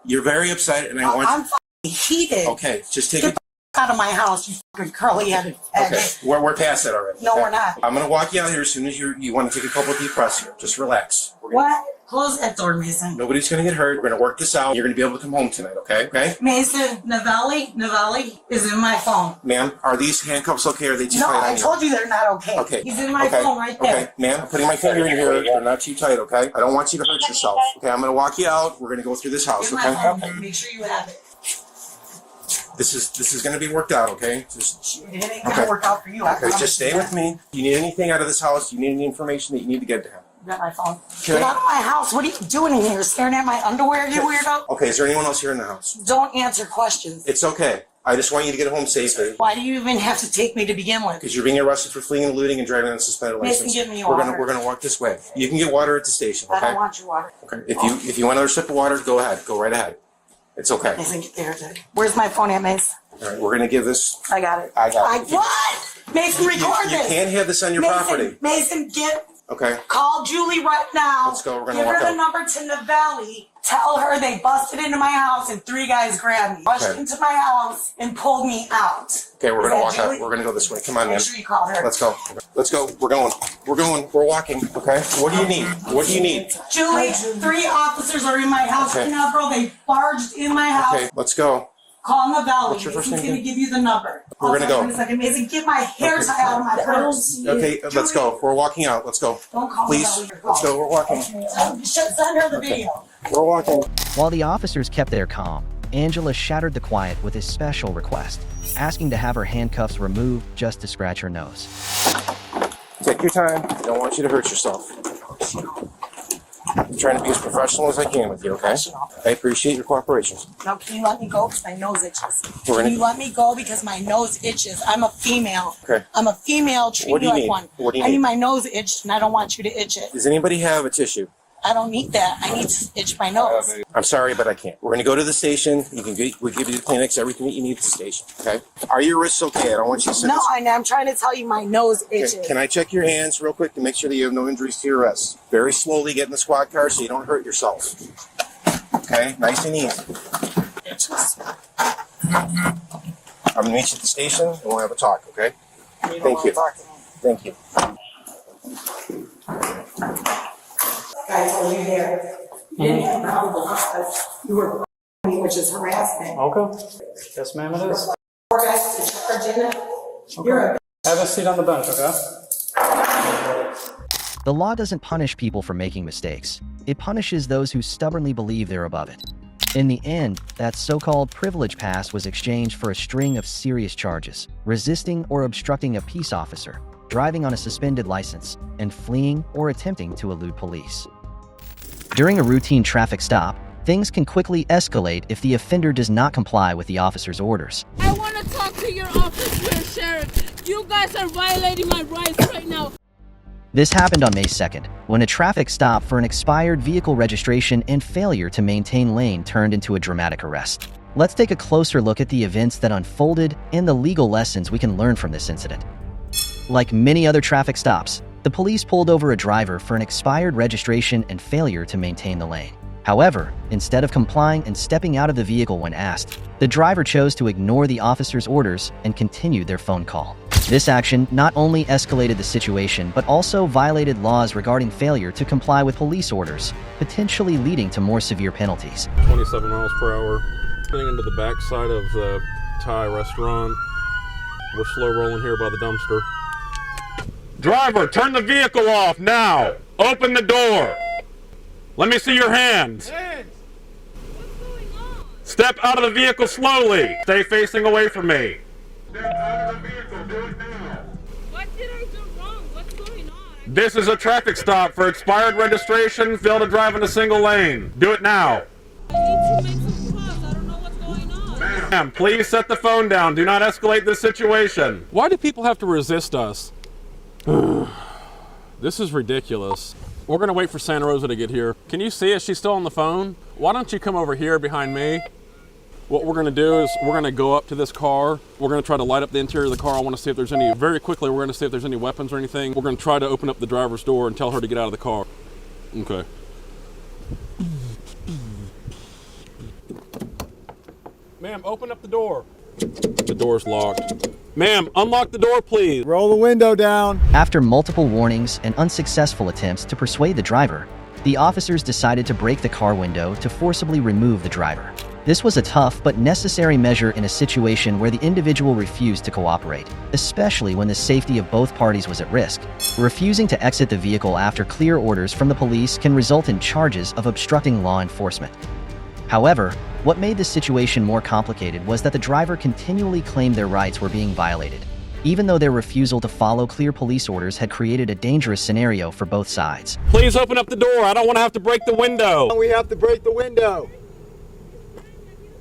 Speaker 5: You're very upset, and I want you...
Speaker 6: I'm fucking heated.
Speaker 5: Okay, just take
Speaker 6: it out of my house, you fucking curly-headed faggot.
Speaker 5: Okay, we're past that already.
Speaker 6: No, we're not.
Speaker 5: I'm going to walk you out here as soon as you want to take a couple of deep breaths here. Just relax.
Speaker 6: What? Close that door, Mason.
Speaker 5: Nobody's going to get hurt. We're going to work this out. You're going to be able to come home tonight, okay?
Speaker 6: Mason, Navelli is in my phone.
Speaker 5: Ma'am, are these handcuffs okay? Or are they too tight
Speaker 6: No,
Speaker 5: on
Speaker 6: I
Speaker 5: you?
Speaker 6: told you they're not okay.
Speaker 5: Okay.
Speaker 6: He's in my phone right there.
Speaker 5: Okay, ma'am, I'm putting my finger in here. They're not too tight, okay? I don't want you to hurt yourself. Okay, I'm going to walk you out. We're going to go through this house,
Speaker 6: okay? Okay. Make sure you have it.
Speaker 5: This is going to be worked out, okay?
Speaker 6: It ain't going to work out for you.
Speaker 5: Okay, just stay with me. Do you need anything out of this house? Do you need any information that you need to get to him?
Speaker 6: Got my phone. Get out of my house. What are you doing in here? Staring at my underwear, you weirdo?
Speaker 5: Okay, is there anyone else here in the house?
Speaker 6: Don't answer questions.
Speaker 5: It's okay. I just want you to get home safely.
Speaker 6: Why do you even have to take me to begin with?
Speaker 5: Because you're being arrested for fleeing and eluding and driving on a suspended license.
Speaker 6: Mason, give me water.
Speaker 5: We're gonna walk this way. You can get water at the station, okay?
Speaker 6: I don't want your water.
Speaker 5: Okay. If you want another sip of water, go ahead. Go right ahead. It's okay.
Speaker 6: Mason, get there. Where's my phone at, Mace?
Speaker 5: All right, we're gonna give this.
Speaker 6: I got it. What? Mason, record this.
Speaker 5: You can't have this on your property.
Speaker 6: Mason,
Speaker 5: Okay.
Speaker 6: Call Julie right now.
Speaker 5: Let's go. We're gonna
Speaker 6: give
Speaker 5: walk
Speaker 6: her the
Speaker 5: out.
Speaker 6: number to Navelli. Tell her they busted into my house and 3 guys grabbed me, rushed into my house, and pulled me out.
Speaker 5: Okay, we're gonna walk out. We're gonna go this way. Come on, man.
Speaker 6: Make sure you call her.
Speaker 5: Let's go. Let's go. We're going. We're walking. Okay. What do you need? What do you need?
Speaker 6: Julie, 3 officers are in my house right now, bro. They barged in my house.
Speaker 5: Okay, let's go.
Speaker 6: Call Navelli.
Speaker 5: What's your first name?
Speaker 6: He's going to give you the number.
Speaker 5: We're going to go.
Speaker 6: Mason, get my hair tie out of my purse.
Speaker 5: Okay, let's go. We're walking out. Let's go.
Speaker 6: Don't call
Speaker 5: Please. Let's go. We're walking.
Speaker 6: Send her the video.
Speaker 5: We're walking.
Speaker 4: While the officers kept their calm, Angela shattered the quiet with a special request, asking to have her handcuffs removed just to scratch her nose.
Speaker 5: Take your time. I don't want you to hurt yourself. I'm trying to be as professional as I can with you, okay? I appreciate your cooperation.
Speaker 6: Now, can you let me go because my nose itches? Can you let me go because my nose itches? I'm a female.
Speaker 5: Okay.
Speaker 6: I'm a female. Treat me like one.
Speaker 5: What do you
Speaker 6: need?
Speaker 5: need?
Speaker 6: I need my nose itched, and I don't want you to itch it.
Speaker 5: Does anybody have a tissue?
Speaker 6: I don't need that. I need to itch my nose.
Speaker 5: I'm sorry, but I can't. We're going to go to the station. We'll give you the Kleenex, everything that you need at the station, okay? Are your wrists okay? I don't want you to sit.
Speaker 6: No, I'm trying to tell you my nose itches.
Speaker 5: Okay. Can I check your hands real quick to make sure that you have no injuries to your wrists? Very slowly get in the squad car so you don't hurt yourself. Okay? Nice and easy. I'm going to meet you at the station and we'll have a talk, okay? Thank you. Thank you.
Speaker 6: I told you there. You didn't have probable cause. You were me, which is harassment.
Speaker 9: Okay. Yes, ma'am, it is.
Speaker 6: 4 guys to charge in it. You're a
Speaker 9: Have a seat on the bench, okay?
Speaker 4: The law doesn't punish people for making mistakes. It punishes those who stubbornly believe they're above it. In the end, that so-called privilege pass was exchanged for a string of serious charges: resisting or obstructing a peace officer, driving on a suspended license, and fleeing or attempting to elude police. During a routine traffic stop, things can quickly escalate if the offender does not comply with the officer's orders.
Speaker 1: I want to talk to your officer, Sheriff. You guys are violating my rights right now.
Speaker 4: This happened on May 2nd, when a traffic stop for an expired vehicle registration and failure to maintain lane turned into a dramatic arrest. Let's take a closer look at the events that unfolded and the legal lessons we can learn from this incident. Like many other traffic stops, the police pulled over a driver for an expired registration and failure to maintain the lane. However, instead of complying and stepping out of the vehicle when asked, the driver chose to ignore the officer's orders and continued their phone call. This action not only escalated the situation but also violated laws regarding failure to comply with police orders, potentially leading to more severe penalties.
Speaker 12: 27 miles per hour, heading into the backside of the Thai restaurant. We're slow rolling here by the dumpster. Driver, turn the vehicle off now! Open the door! Let me see your hands!
Speaker 6: What's going on?
Speaker 12: Step out of the vehicle slowly! Stay facing away from me!
Speaker 6: What did I do wrong? What's going on?
Speaker 12: This is a traffic stop for expired registration, fail to drive in a single lane. Do it now.
Speaker 6: I need to make some calls. I don't know what's going on.
Speaker 12: Ma'am, please set the phone down. Do not escalate this situation. Why do people have to resist us? This is ridiculous. We're gonna wait for Santa Rosa to get here. Can you see us? She's still on the phone. Why don't you come over here behind me? What we're gonna do is we're gonna go up to this car. We're gonna try to light up the interior of the car. I wanna see if there's any, very quickly, we're gonna see if there's any weapons or anything. We're gonna try to open up the driver's door and tell her to get out of the car. Okay. Ma'am, open up the door. The door's locked. Ma'am, unlock the door, please.
Speaker 13: Roll the window down.
Speaker 4: After multiple warnings and unsuccessful attempts to persuade the driver, the officers decided to break the car window to forcibly remove the driver. This was a tough but necessary measure in a situation where the individual refused to cooperate, especially when the safety of both parties was at risk. Refusing to exit the vehicle after clear orders from the police can result in charges of obstructing law enforcement. However, what made this situation more complicated was that the driver continually claimed their rights were being violated, even though their refusal to follow clear police orders had created a dangerous scenario for both sides.
Speaker 12: Please open up the door. I don't want to have to break the window.
Speaker 13: We have to break the window.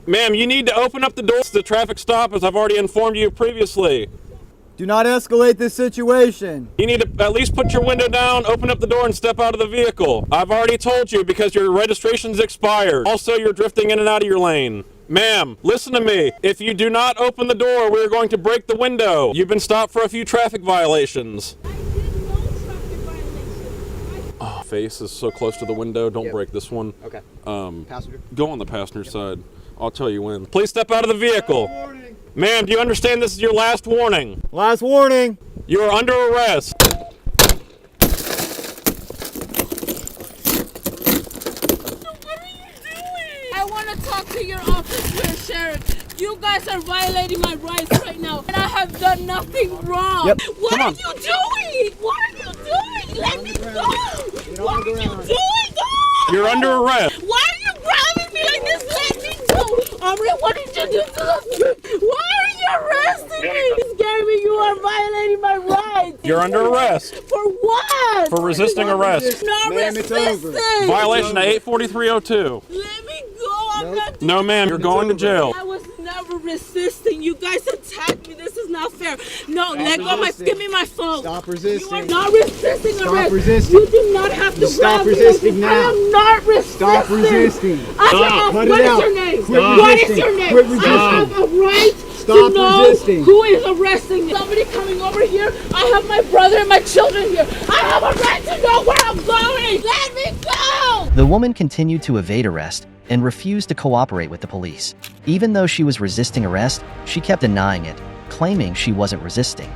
Speaker 12: Ma'am, you need to open up the door. It's a traffic stop, as I've already informed you previously.
Speaker 13: Do not escalate this situation.
Speaker 12: You need to at least put your window down, open up the door, and step out of the vehicle. I've already told you because your registration's expired. Also, you're drifting in and out of your lane. Ma'am, listen to me. If you do not open the door, we're going to break the window. You've been stopped for a few traffic violations.
Speaker 6: I did no traffic violation.
Speaker 12: Oh, face is so close to the window. Don't break this one.
Speaker 13: Okay. Passenger.
Speaker 12: Go on the passenger side. I'll tell you when. Please step out of the vehicle. Ma'am, do you understand this is your last warning?
Speaker 13: Last warning.
Speaker 12: You are under arrest.
Speaker 6: I want to talk to your office, Sheriff. You guys are violating my rights right now, and I have done nothing wrong.
Speaker 13: Yep.
Speaker 6: What are you doing? What are you doing? Let me go. What are you doing? Go.
Speaker 12: You're under arrest.
Speaker 6: Why are you grabbing me like this? Let me go. Aubrey, what did you do to those? Why are you arresting me? Gary, you are violating my rights.
Speaker 12: You're under arrest.
Speaker 6: For what?
Speaker 12: For resisting arrest.
Speaker 6: Not
Speaker 13: Ma'am, it's over.
Speaker 6: resisting.
Speaker 12: Violation of 84302.
Speaker 6: Let me go. I'm not doing
Speaker 12: No, ma'am, you're going to jail.
Speaker 6: I was never resisting. You guys attacked me. This is not fair. No, let go of my. Give me my phone.
Speaker 13: Stop
Speaker 6: You are
Speaker 13: resisting.
Speaker 6: not resisting
Speaker 13: Stop
Speaker 6: arrest.
Speaker 13: resisting.
Speaker 6: You do not have to
Speaker 13: Stop
Speaker 6: grab me.
Speaker 13: resisting now.
Speaker 6: I am not resisting.
Speaker 13: Stop resisting.
Speaker 6: What
Speaker 13: Cut
Speaker 6: is
Speaker 13: it out.
Speaker 6: your name?
Speaker 13: Quit
Speaker 6: What is
Speaker 13: resisting.
Speaker 6: your name?
Speaker 13: Quit resisting.
Speaker 6: I have a right
Speaker 13: Stop
Speaker 6: to know
Speaker 13: resisting.
Speaker 6: who is arresting me. Somebody coming over here. I have my brother and my children here. I have a right to know where I'm going. Let me go.
Speaker 4: The woman continued to evade arrest and refused to cooperate with the police. Even though she was resisting arrest, she kept denying it, claiming she wasn't resisting.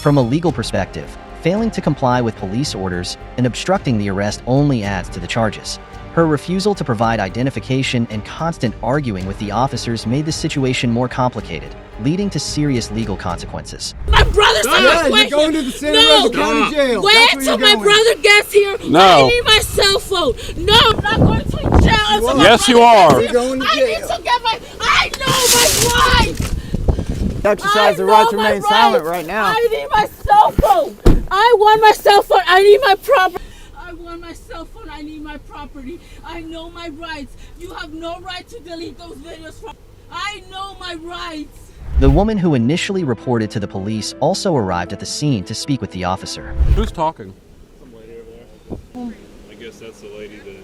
Speaker 4: From a legal perspective, failing to comply with police orders and obstructing the arrest only adds to the charges. Her refusal to provide identification and constant arguing with the officers made the situation more complicated, leading to serious legal consequences.
Speaker 6: My brother's on
Speaker 13: Yeah,
Speaker 6: his way
Speaker 13: you're going
Speaker 6: here.
Speaker 13: to the Santa Rosa County Jail.
Speaker 6: Wait
Speaker 13: That's where
Speaker 6: till
Speaker 13: you're
Speaker 6: my
Speaker 13: going.
Speaker 6: brother gets here.
Speaker 12: No.
Speaker 6: I need my cell phone. No, I'm not going to jail until my
Speaker 12: Yes, you
Speaker 6: brother
Speaker 12: are.
Speaker 6: gets
Speaker 13: You're
Speaker 6: here.
Speaker 13: going to
Speaker 6: I need
Speaker 13: jail.
Speaker 6: to get my. I know my rights.
Speaker 13: Exercise the right to remain silent right now.
Speaker 6: I need my cell phone. I want my cell phone. I need my property. I want my cell phone. I need my property. I know my rights. You have no right to delete those videos from. I know my rights.
Speaker 4: The woman who initially reported to the police also arrived at the scene to speak with the officer.
Speaker 12: Who's talking?
Speaker 14: Some lady over there. I guess that's the lady that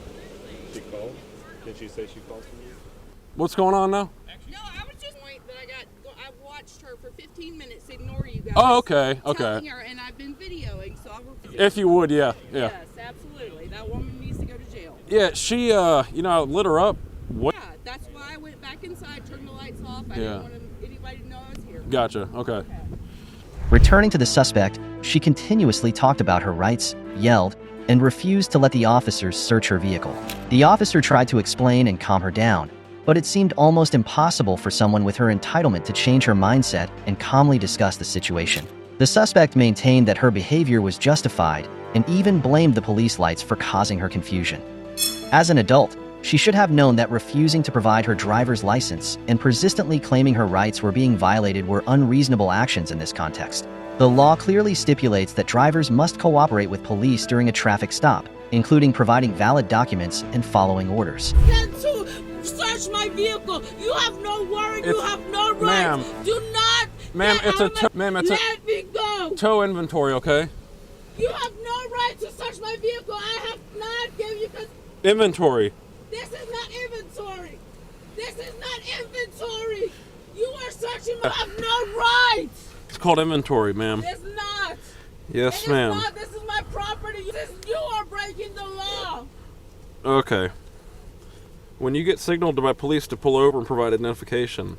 Speaker 14: she called. Did she say she called from you?
Speaker 12: What's going on now?
Speaker 15: No, I was just point that I watched her for 15 minutes ignore you guys.
Speaker 12: Oh, okay, okay.
Speaker 15: Telling her, and I've been videoing, so I'll.
Speaker 12: If you would, yeah.
Speaker 15: Yes, absolutely. That woman needs to go to jail.
Speaker 12: Yeah, she, lit her up. What?
Speaker 15: Yeah, that's why I went back inside, turned the lights off. I
Speaker 12: Yeah.
Speaker 15: didn't want anybody to know I was here.
Speaker 12: Gotcha. Okay.
Speaker 4: Returning to the suspect, she continuously talked about her rights, yelled, and refused to let the officers search her vehicle. The officer tried to explain and calm her down, but it seemed almost impossible for someone with her entitlement to change her mindset and calmly discuss the situation. The suspect maintained that her behavior was justified and even blamed the police lights for causing her confusion. As an adult, she should have known that refusing to provide her driver's license and persistently claiming her rights were being violated were unreasonable actions in this context. The law clearly stipulates that drivers must cooperate with police during a traffic stop, including providing valid documents and following orders.
Speaker 6: To search my vehicle. You have no warrant. You have no right.
Speaker 12: Ma'am.
Speaker 6: Do not.
Speaker 12: Ma'am, it's a
Speaker 6: Let me go.
Speaker 12: tow inventory, okay?
Speaker 6: You have no right to search my vehicle. I have not given you.
Speaker 12: Inventory.
Speaker 6: This is not inventory. This is not inventory. You are searching. You have no right.
Speaker 12: It's called inventory, ma'am.
Speaker 6: It's not.
Speaker 12: Yes,
Speaker 6: It
Speaker 12: ma'am.
Speaker 6: is not. This is my property. You are breaking the law.
Speaker 12: Okay. When you get signaled by police to pull over and provide identification,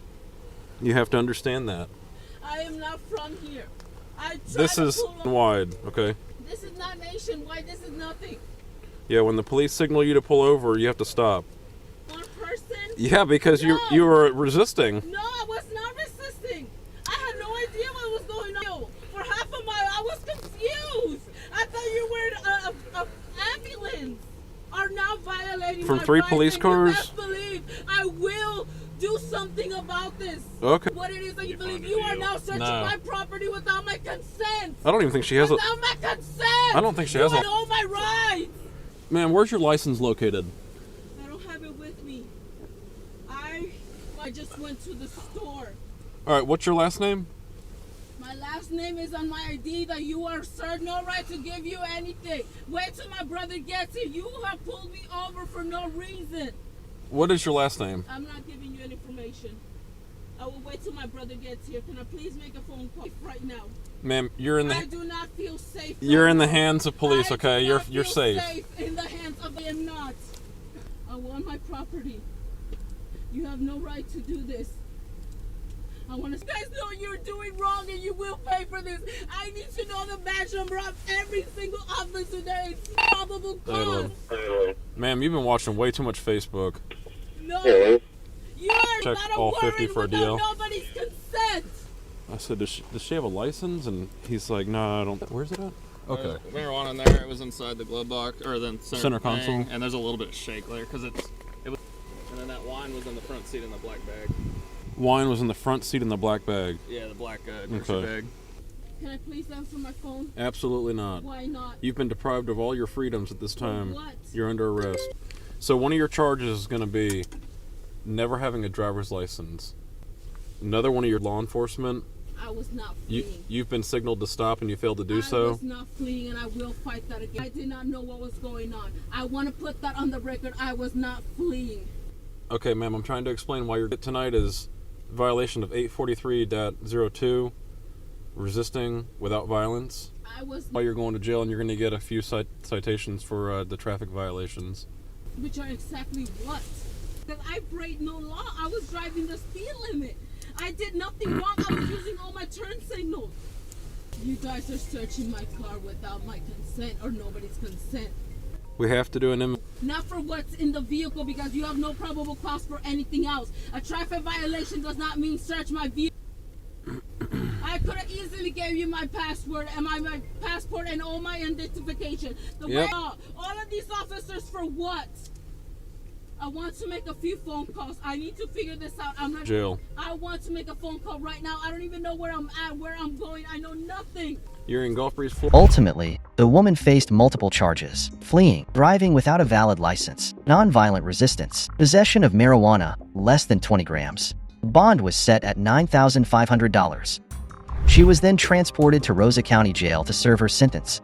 Speaker 12: you have to understand that.
Speaker 6: I am not from here.
Speaker 12: This is wide, okay?
Speaker 6: This is not nationwide. This is nothing.
Speaker 12: Yeah, when the police signal you to pull over, you have to stop.
Speaker 6: One person?
Speaker 12: Yeah, because you were resisting.
Speaker 6: No, I was not resisting. I had no idea what was going on. For half a mile, I was confused. I thought you were an ambulance. Are now violating
Speaker 12: From
Speaker 6: my
Speaker 12: 3
Speaker 6: rights,
Speaker 12: police
Speaker 6: and
Speaker 12: cars?
Speaker 6: You best believe I will do something about this.
Speaker 12: Okay.
Speaker 6: What it is that you believe you are now searching
Speaker 12: No.
Speaker 6: my property without my consent.
Speaker 12: I don't even think she has a...
Speaker 6: Without my consent.
Speaker 12: I don't think she has
Speaker 6: you
Speaker 12: a...
Speaker 6: know my rights.
Speaker 12: Ma'am, where's your license located?
Speaker 6: I don't have it with me. I just went to the store.
Speaker 12: All right, what's your last name?
Speaker 6: My last name is on my ID that you are, sir, no right to give you anything. Wait till my brother gets here. You have pulled me over for no reason.
Speaker 12: What is your last name?
Speaker 6: I'm not giving you any information. I will wait till my brother gets here. Can I please make a phone call right now?
Speaker 12: Ma'am, you're in the...
Speaker 6: I do not feel safe.
Speaker 12: You're in the hands of police, okay? You're
Speaker 6: feel
Speaker 12: safe.
Speaker 6: In the hands of... I am not. I want my property. You have no right to do this. I want to... You guys know you're doing wrong and you will pay for this. I need to know the badge number of every single officer that is probable cause.
Speaker 12: Ma'am, you've been watching way too much Facebook.
Speaker 6: No. You are
Speaker 12: Check
Speaker 6: not a
Speaker 12: all 50
Speaker 6: warrant
Speaker 12: for a
Speaker 6: without
Speaker 12: deal.
Speaker 6: nobody's consent.
Speaker 12: I said, does she have a license? And he's like, no, I don't. Where's it at? Okay.
Speaker 16: Marijuana in there. It was inside the glove box or the
Speaker 12: Center console.
Speaker 16: thing, and there's a little bit of shake there because it was. And then that wine was in the front seat in the black bag.
Speaker 12: Wine was in the front seat in the black bag.
Speaker 16: Yeah, the black grocery bag.
Speaker 6: Can I please answer my phone?
Speaker 12: Absolutely not.
Speaker 6: Why not?
Speaker 12: You've been deprived of all your freedoms at this time.
Speaker 6: what?
Speaker 12: You're under arrest. So one of your charges is going to be never having a driver's license. Another one of your law enforcement.
Speaker 6: I was not fleeing.
Speaker 12: You've been signaled to stop and you failed to do so.
Speaker 6: I was not fleeing and I will fight that again. I did not know what was going on. I want to put that on the record. I was not fleeing.
Speaker 12: Okay, ma'am, I'm trying to explain why you're here tonight is violation of 843.02, resisting without violence. Why you're going to jail and you're going to get a few citations for the traffic violations.
Speaker 6: Which are exactly what? Because I break no law. I was driving the speed limit. I did nothing wrong. I was using all my turn signals. You guys are searching my car without my consent or nobody's consent.
Speaker 12: We have to do an
Speaker 6: Not for what's in the vehicle because you have no probable cause for anything else. A traffic violation does not mean search my vehicle. I could have easily gave you my password and my passport and all my identification. All of these officers for what? I want to make a few phone calls. I need to figure this out. I'm not
Speaker 12: jail.
Speaker 6: I want to make a phone call right now. I don't even know where I'm at, where I'm going. I know nothing.
Speaker 12: You're in Gulf Breeze, Florida.
Speaker 4: Ultimately, the woman faced multiple charges: fleeing, driving without a valid license, nonviolent resistance, possession of marijuana, less than 20 grams. Bond was set at $9,500. She was then transported to Rosa County Jail to serve her sentence.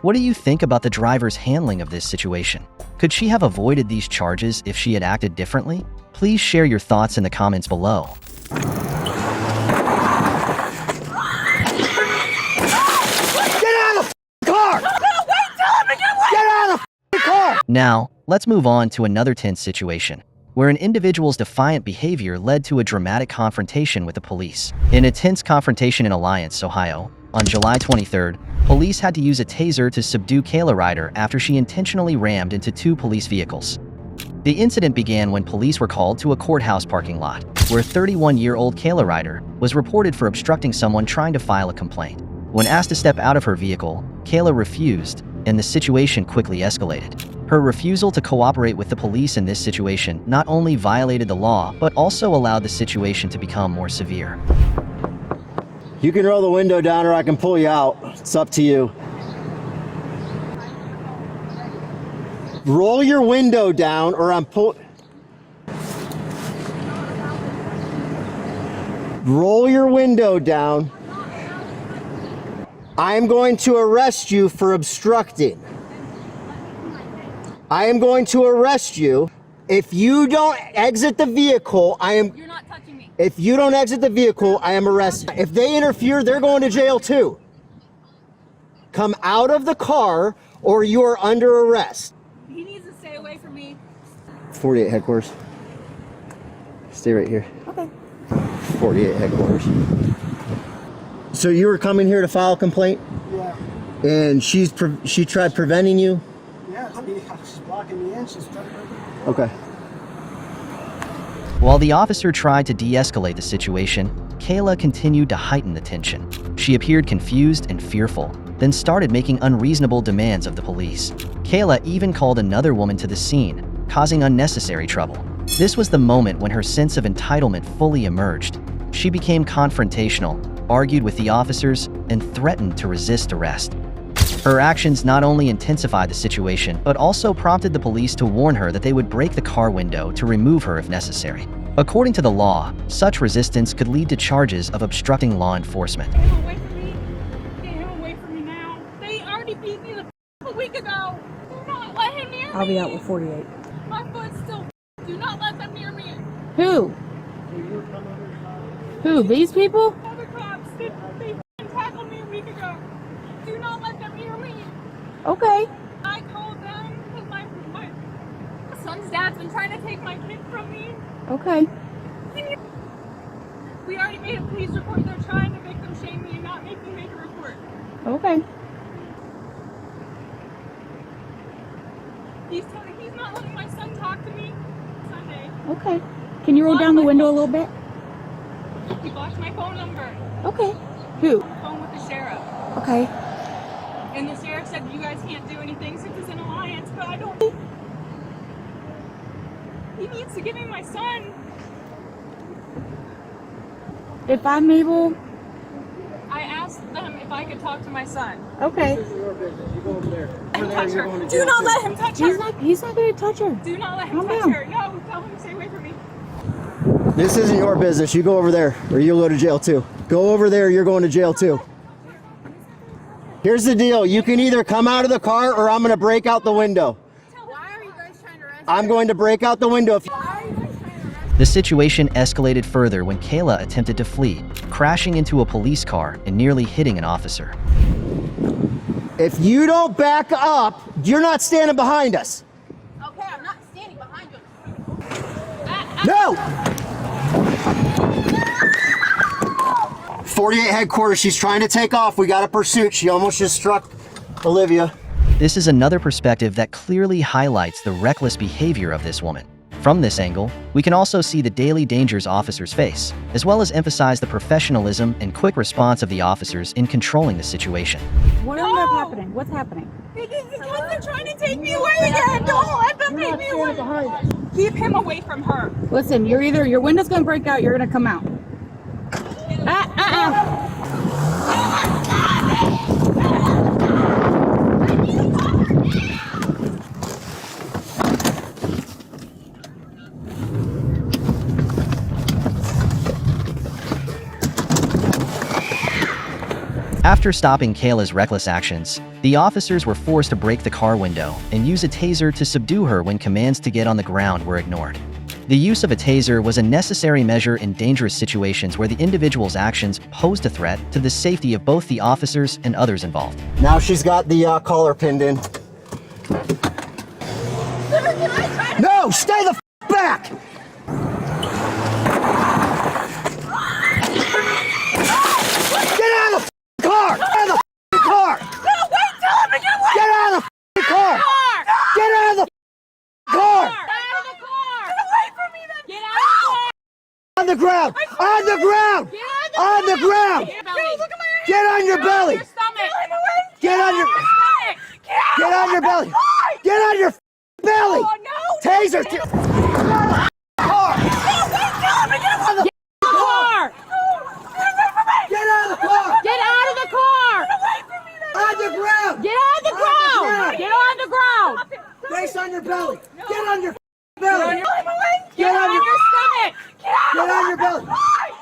Speaker 4: What do you think about the driver's handling of this situation? Could she have avoided these charges if she had acted differently? Please share your thoughts in the comments below.
Speaker 10: Get out of the car!
Speaker 1: No, wait till I'm
Speaker 10: Get out of the car!
Speaker 4: Now, let's move on to another tense situation, where an individual's defiant behavior led to a dramatic confrontation with the police. In a tense confrontation in Alliance, Ohio, on July 23rd, police had to use a taser to subdue Kayla Ryder after she intentionally rammed into 2 police vehicles. The incident began when police were called to a courthouse parking lot, where 31-year-old Kayla Ryder was reported for obstructing someone trying to file a complaint. When asked to step out of her vehicle, Kayla refused, and the situation quickly escalated. Her refusal to cooperate with the police in this situation not only violated the law, but also allowed the situation to become more severe.
Speaker 13: You can roll the window down or I can pull you out. It's up to you. Roll your window down or I'm Roll your window down. I'm going to arrest you for obstructing. I am going to arrest you. If you don't exit the vehicle, You're not touching me. If you don't exit the vehicle, I am arresting. If they interfere, they're going to jail too. Come out of the car or you are under arrest.
Speaker 15: He needs to stay away from me.
Speaker 13: 48 headquarters. Stay right here.
Speaker 15: Okay.
Speaker 13: 48 headquarters. So you were coming here to file a complaint?
Speaker 10: Yeah.
Speaker 13: And she tried preventing you?
Speaker 10: Yeah, she's blocking me in. She's trying to...
Speaker 13: Okay.
Speaker 4: While the officer tried to de-escalate the situation, Kayla continued to heighten the tension. She appeared confused and fearful, then started making unreasonable demands of the police. Kayla even called another woman to the scene, causing unnecessary trouble. This was the moment when her sense of entitlement fully emerged. She became confrontational, argued with the officers, and threatened to resist arrest. Her actions not only intensified the situation, but also prompted the police to warn her that they would break the car window to remove her if necessary. According to the law, such resistance could lead to charges of obstructing law enforcement.
Speaker 15: Get him away from me. Get him away from me now. They already beat me a week ago. Do not let him near me.
Speaker 6: I'll be out with 48.
Speaker 15: My foot's still. Do not let them near me.
Speaker 6: Who? Who? These people?
Speaker 15: Other cops. They tackled me a week ago. Do not let them near me.
Speaker 6: Okay.
Speaker 15: I called them because my son's dad's been trying to take my kid from me.
Speaker 6: Okay.
Speaker 15: We already made a police report. They're trying to victim shame me and not make me make a report.
Speaker 6: Okay.
Speaker 15: He's not letting my son talk to me Sunday.
Speaker 6: Okay. Can you roll down the window a little bit?
Speaker 15: He blocked my phone number.
Speaker 6: Okay. Who?
Speaker 15: Phone with the sheriff.
Speaker 6: Okay.
Speaker 15: And the sheriff said you guys can't do anything since it's an alliance, but I don't. He needs to give me my son.
Speaker 6: If I'm able.
Speaker 15: I asked them if I could talk to my son.
Speaker 6: Okay.
Speaker 10: This is your business. You go over there.
Speaker 15: Touch her. Do not let him touch her.
Speaker 6: He's not going to touch her.
Speaker 15: Do not let him
Speaker 6: Calm
Speaker 15: touch
Speaker 6: down.
Speaker 15: her. No, tell him to stay away from me.
Speaker 13: This isn't your business. You go over there or you'll go to jail too. Go over there, you're going to jail too. Here's the deal. You can either come out of the car or I'm going to break out the window.
Speaker 15: Why are you guys trying to arrest
Speaker 13: I'm going to break out the window.
Speaker 4: The situation escalated further when Kayla attempted to flee, crashing into a police car and nearly hitting an officer.
Speaker 13: If you don't back up, you're not standing behind us.
Speaker 15: Okay, I'm not standing behind you.
Speaker 13: No! 48 headquarters, she's trying to take off. We got a pursuit. She almost just struck Olivia.
Speaker 4: This is another perspective that clearly highlights the reckless behavior of this woman. From this angle, we can also see the daily dangers officers face, as well as emphasize the professionalism and quick response of the officers in controlling the situation.
Speaker 6: What ended up happening? What's happening?
Speaker 15: Because they're trying to take me away again. Don't let them take me away. Keep him away from her.
Speaker 6: Listen, your window's going to break out. You're going to come out.
Speaker 4: After stopping Kayla's reckless actions, the officers were forced to break the car window and use a taser to subdue her when commands to get on the ground were ignored. The use of a taser was a necessary measure in dangerous situations where the individual's actions posed a threat to the safety of both the officers and others involved.
Speaker 13: Now she's got the collar pinned in. No, stay the back. Get out of the car. Get out of the car.
Speaker 15: No, wait, tell him to get away.
Speaker 13: Get out of the car. Get out of the car.
Speaker 15: Get out of the car. Get away from me then. Get out of the car.
Speaker 13: On the ground. On the ground. On the ground. Get on your belly. Get on your
Speaker 15: stomach.
Speaker 13: Get on your belly. Get on your belly.
Speaker 15: Oh, no.
Speaker 13: Taser.
Speaker 15: Get out of the car.
Speaker 13: Get out of the car.
Speaker 15: Get out of the car.
Speaker 13: On the ground.
Speaker 15: Get on the ground. Get on the ground.
Speaker 13: Face on your belly. Get on your belly.
Speaker 15: Get on your stomach.
Speaker 13: Get on your belly.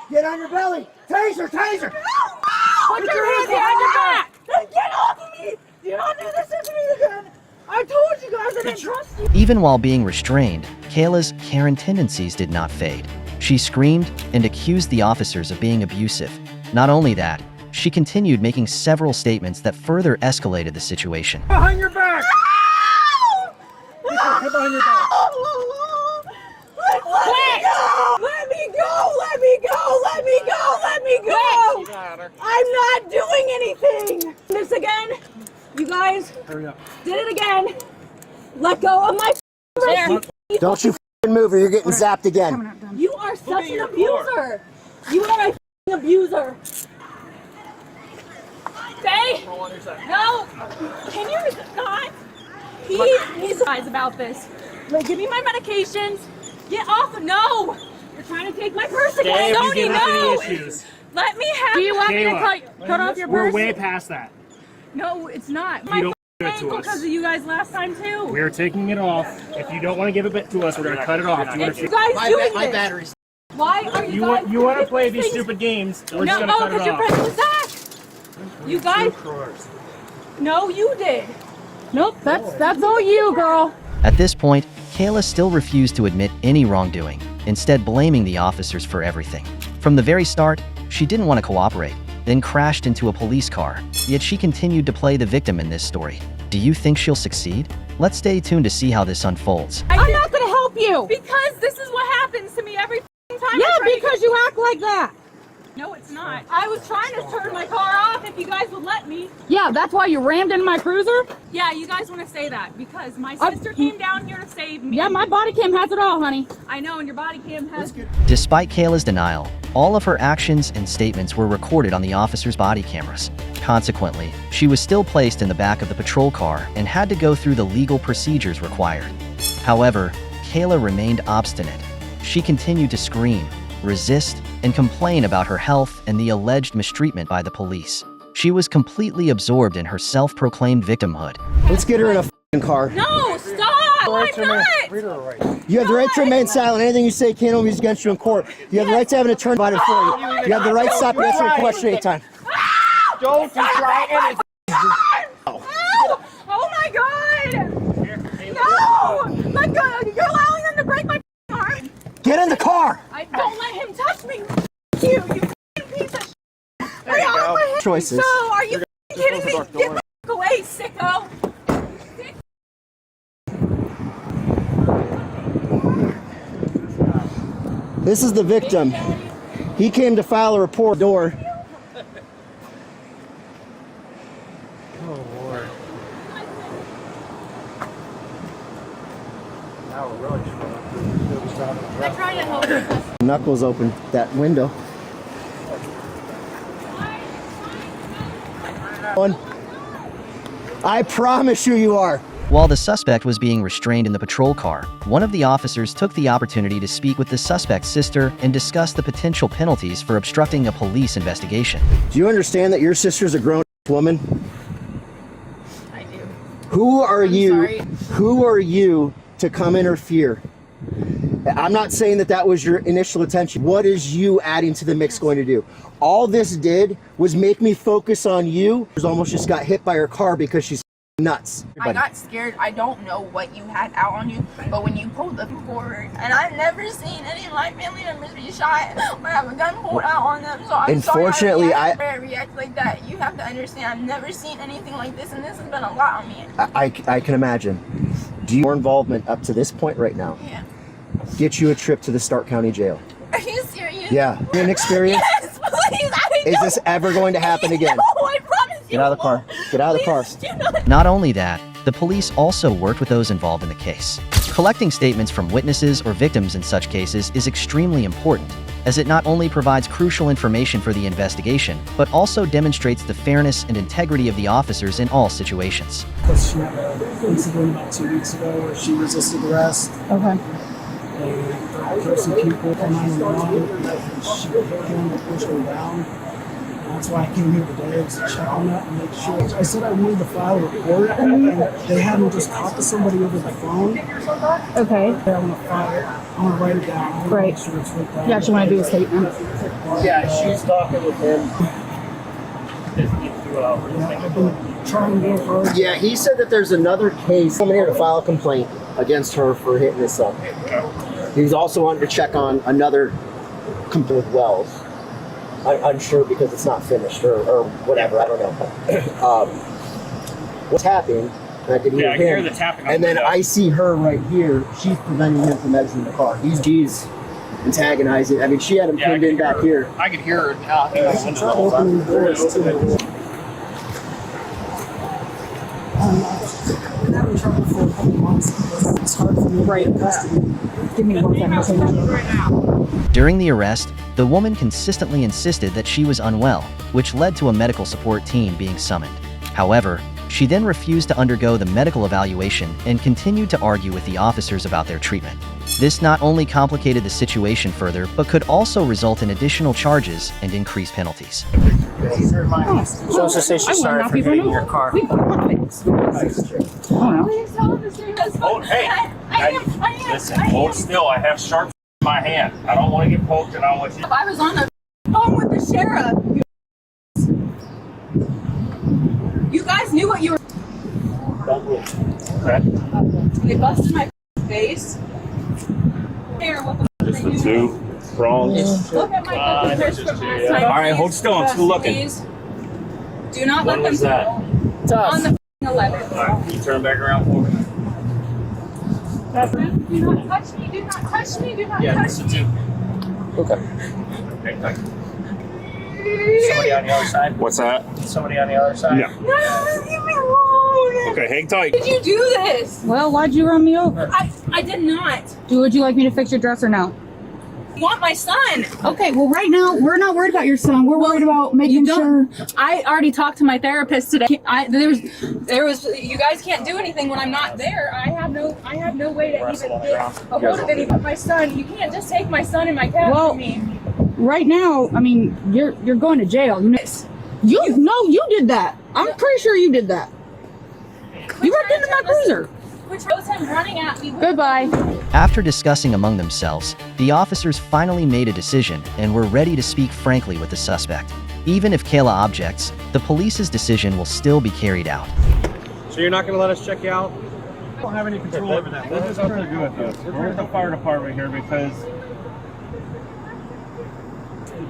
Speaker 13: Get on your belly. Taser, taser.
Speaker 15: Put your hands behind your back.
Speaker 6: Get off of me! Do not do this to me again! I told you guys I didn't trust you!
Speaker 4: Even while being restrained, Kayla's Karen tendencies did not fade. She screamed and accused the officers of being abusive. Not only that, she continued making several statements that further escalated the situation.
Speaker 3: Behind your back! Get behind your back.
Speaker 6: Let me go! Let me go! Let me go! Let me go! I'm not doing anything! This again? You guys
Speaker 3: Hurry up.
Speaker 6: did it again. Let go of my wrist.
Speaker 13: Don't you move or you're getting zapped again.
Speaker 6: You are such an abuser. You are a abuser.
Speaker 15: Say no. Can you not? He's guys about this. Like, give me my medications. Get off. No. You're trying to take my purse again. Sony, no. Let me have. Do you want me to cut off your purse?
Speaker 9: We're way past that.
Speaker 15: No, it's not.
Speaker 9: You
Speaker 15: My
Speaker 9: don't give it to
Speaker 15: ankle
Speaker 9: us.
Speaker 15: because of you guys last time too.
Speaker 9: We're taking it off. If you don't want to give it to us, we're gonna cut it off. Do you
Speaker 15: It's you guys doing
Speaker 13: my
Speaker 15: this.
Speaker 13: battery's.
Speaker 15: Why are you guys?
Speaker 9: You want to
Speaker 15: doing
Speaker 9: play
Speaker 15: these
Speaker 9: these
Speaker 15: things?
Speaker 9: stupid games? We're
Speaker 15: No,
Speaker 9: just gonna cut it
Speaker 15: because you're
Speaker 9: off.
Speaker 15: pressing back. You guys. No, you did. Nope, that's all you, girl.
Speaker 4: At this point, Kayla still refused to admit any wrongdoing, instead blaming the officers for everything. From the very start, she didn't want to cooperate, then crashed into a police car, yet she continued to play the victim in this story. Do you think she'll succeed? Let's stay tuned to see how this unfolds.
Speaker 15: I'm not gonna help you because this is what happens to me every time. Yeah, because you act like that. No, it's not. I was trying to turn my car off if you guys would let me. Yeah, that's why you rammed into my cruiser? Yeah, you guys want to say that because my sister came down here to save me. Yeah, my body cam has it all, honey. I know, and your body cam has...
Speaker 4: Despite Kayla's denial, all of her actions and statements were recorded on the officers' body cameras. Consequently, she was still placed in the back of the patrol car and had to go through the legal procedures required. However, Kayla remained obstinate. She continued to scream, resist, and complain about her health and the alleged mistreatment by the police. She was completely absorbed in her self-proclaimed victimhood.
Speaker 13: Let's get her in a f***ing car.
Speaker 15: No, stop! I'm not!
Speaker 13: You have the right to remain silent. Anything you say can't be used against you in court. You have the right to have an attorney provided for you. You have the right to stop and answer a question anytime.
Speaker 8: Don't you try anything.
Speaker 15: Oh my god! No! Let go! You're allowing them to break my arm!
Speaker 13: Get in the car!
Speaker 15: Don't let him touch me! You piece of shit! There you go.
Speaker 13: Choices.
Speaker 15: So, are you kidding me? Get the f away, sicko!
Speaker 13: This is the victim. He came to file a report. Door.
Speaker 3: Oh, Lord. Now we're really
Speaker 15: I tried to help you.
Speaker 13: Knuckles open that window. I promise you are.
Speaker 4: While the suspect was being restrained in the patrol car, one of the officers took the opportunity to speak with the suspect's sister and discuss the potential penalties for obstructing a police investigation.
Speaker 13: Do you understand that your sister's a grown woman?
Speaker 15: I do.
Speaker 13: Who are you?
Speaker 15: sorry.
Speaker 13: Who are you to come interfere? I'm not saying that that was your initial intention. What is you adding to the mix going to do? All this did was make me focus on you. She almost just got hit by her car because she's Nuts.
Speaker 17: I got scared. I don't know what you had out on you, but when you pulled the forward, and I've never seen any of my family members be shot or have a gun pulled out on them, so I'm
Speaker 13: Unfortunately,
Speaker 17: sorry I react like that. You have to understand, I've never seen anything like this, and this has been a lot on me.
Speaker 13: I can imagine. Do your involvement up to this point right now get you a trip to the Stark County Jail?
Speaker 17: Are you serious?
Speaker 13: Yeah. An experience?
Speaker 17: Yes, please.
Speaker 13: Is this ever going to happen again?
Speaker 17: No, I promise you.
Speaker 13: Get out of the car. Get out of the car.
Speaker 4: Not only that, the police also worked with those involved in the case. Collecting statements from witnesses or victims in such cases is extremely important, as it not only provides crucial information for the investigation, but also demonstrates the fairness and integrity of the officers in all situations.
Speaker 3: Because she had an incident about 2 weeks ago where she resisted arrest.
Speaker 15: Okay.
Speaker 3: And there were some people from 911 that she hit him and pushed him down. And that's why I came here today, was to check on that and make sure. I said I wanted to file a report, and they hadn't just talked to somebody over the phone.
Speaker 15: Okay.
Speaker 3: I want to file it. I want to write it down. I want to make sure it's written down.
Speaker 15: You actually want to do a statement?
Speaker 3: Yeah, she's talking with him. I've been trying to go for.
Speaker 13: Yeah, he said that there's another case coming here to file a complaint against her for hitting his son. He's also wanted to check on another complaint with Wells. I'm unsure because it's not finished or whatever. I don't know. What's happening? And I could hear
Speaker 18: I can
Speaker 13: him.
Speaker 18: hear the tapping.
Speaker 13: And then I see her right here. She's preventing him from exiting the car. He's antagonizing. I mean, she had him pinned in back here.
Speaker 18: I could hear her now.
Speaker 3: She's opening doors too. I've been having trouble for a couple months. It's hard for me to get custody.
Speaker 15: Give me one second.
Speaker 4: During the arrest, the woman consistently insisted that she was unwell, which led to a medical support team being summoned. However, she then refused to undergo the medical evaluation and continued to argue with the officers about their treatment. This not only complicated the situation further, but could also result in additional charges and increased penalties.
Speaker 18: So to say she's sorry for hitting your car.
Speaker 15: Oh,
Speaker 18: hey, listen, hold still. I have sharp in my hand. I don't want to get poked, and I want you.
Speaker 15: I was on the phone with the sheriff. You guys knew what you were.
Speaker 18: Okay.
Speaker 15: They busted my face. Here, what the
Speaker 18: Just the two prongs.
Speaker 15: Look at my pictures from last time.
Speaker 18: All right, hold still. I'm still looking.
Speaker 15: Please. Do not
Speaker 18: When
Speaker 15: let
Speaker 18: was
Speaker 15: them
Speaker 18: that?
Speaker 15: It's on the 11th.
Speaker 18: All right, can you turn back around for me?
Speaker 15: Do not touch me. Do not touch me. Do not touch me.
Speaker 18: Okay. Okay, thank you. Somebody on the other side? What's that? Somebody on the other side? Yeah.
Speaker 15: No, leave me alone.
Speaker 18: Okay, hang tight.
Speaker 15: Did you do this?
Speaker 19: Well, why'd you run me over?
Speaker 15: I did not.
Speaker 19: Would you like me to fix your dress or no?
Speaker 15: I want my son.
Speaker 19: Okay, well, right now, we're not worried about your son. We're worried about making sure.
Speaker 15: I already talked to my therapist today. There was. You guys can't do anything when I'm not there. I have no way to even get a hold of any but my son. You can't just take my son and my cat from me.
Speaker 19: Right now, I mean, you're going to jail. You did that. I'm pretty sure you did that. You worked into my cruiser.
Speaker 15: Which was him running at me.
Speaker 19: Goodbye.
Speaker 4: After discussing among themselves, the officers finally made a decision and were ready to speak frankly with the suspect. Even if Kayla objects, the police's decision will still be carried out.
Speaker 18: So you're not going to let us check you out?
Speaker 3: I don't have any control over that.
Speaker 18: This is pretty good with us. We're at the fire department here because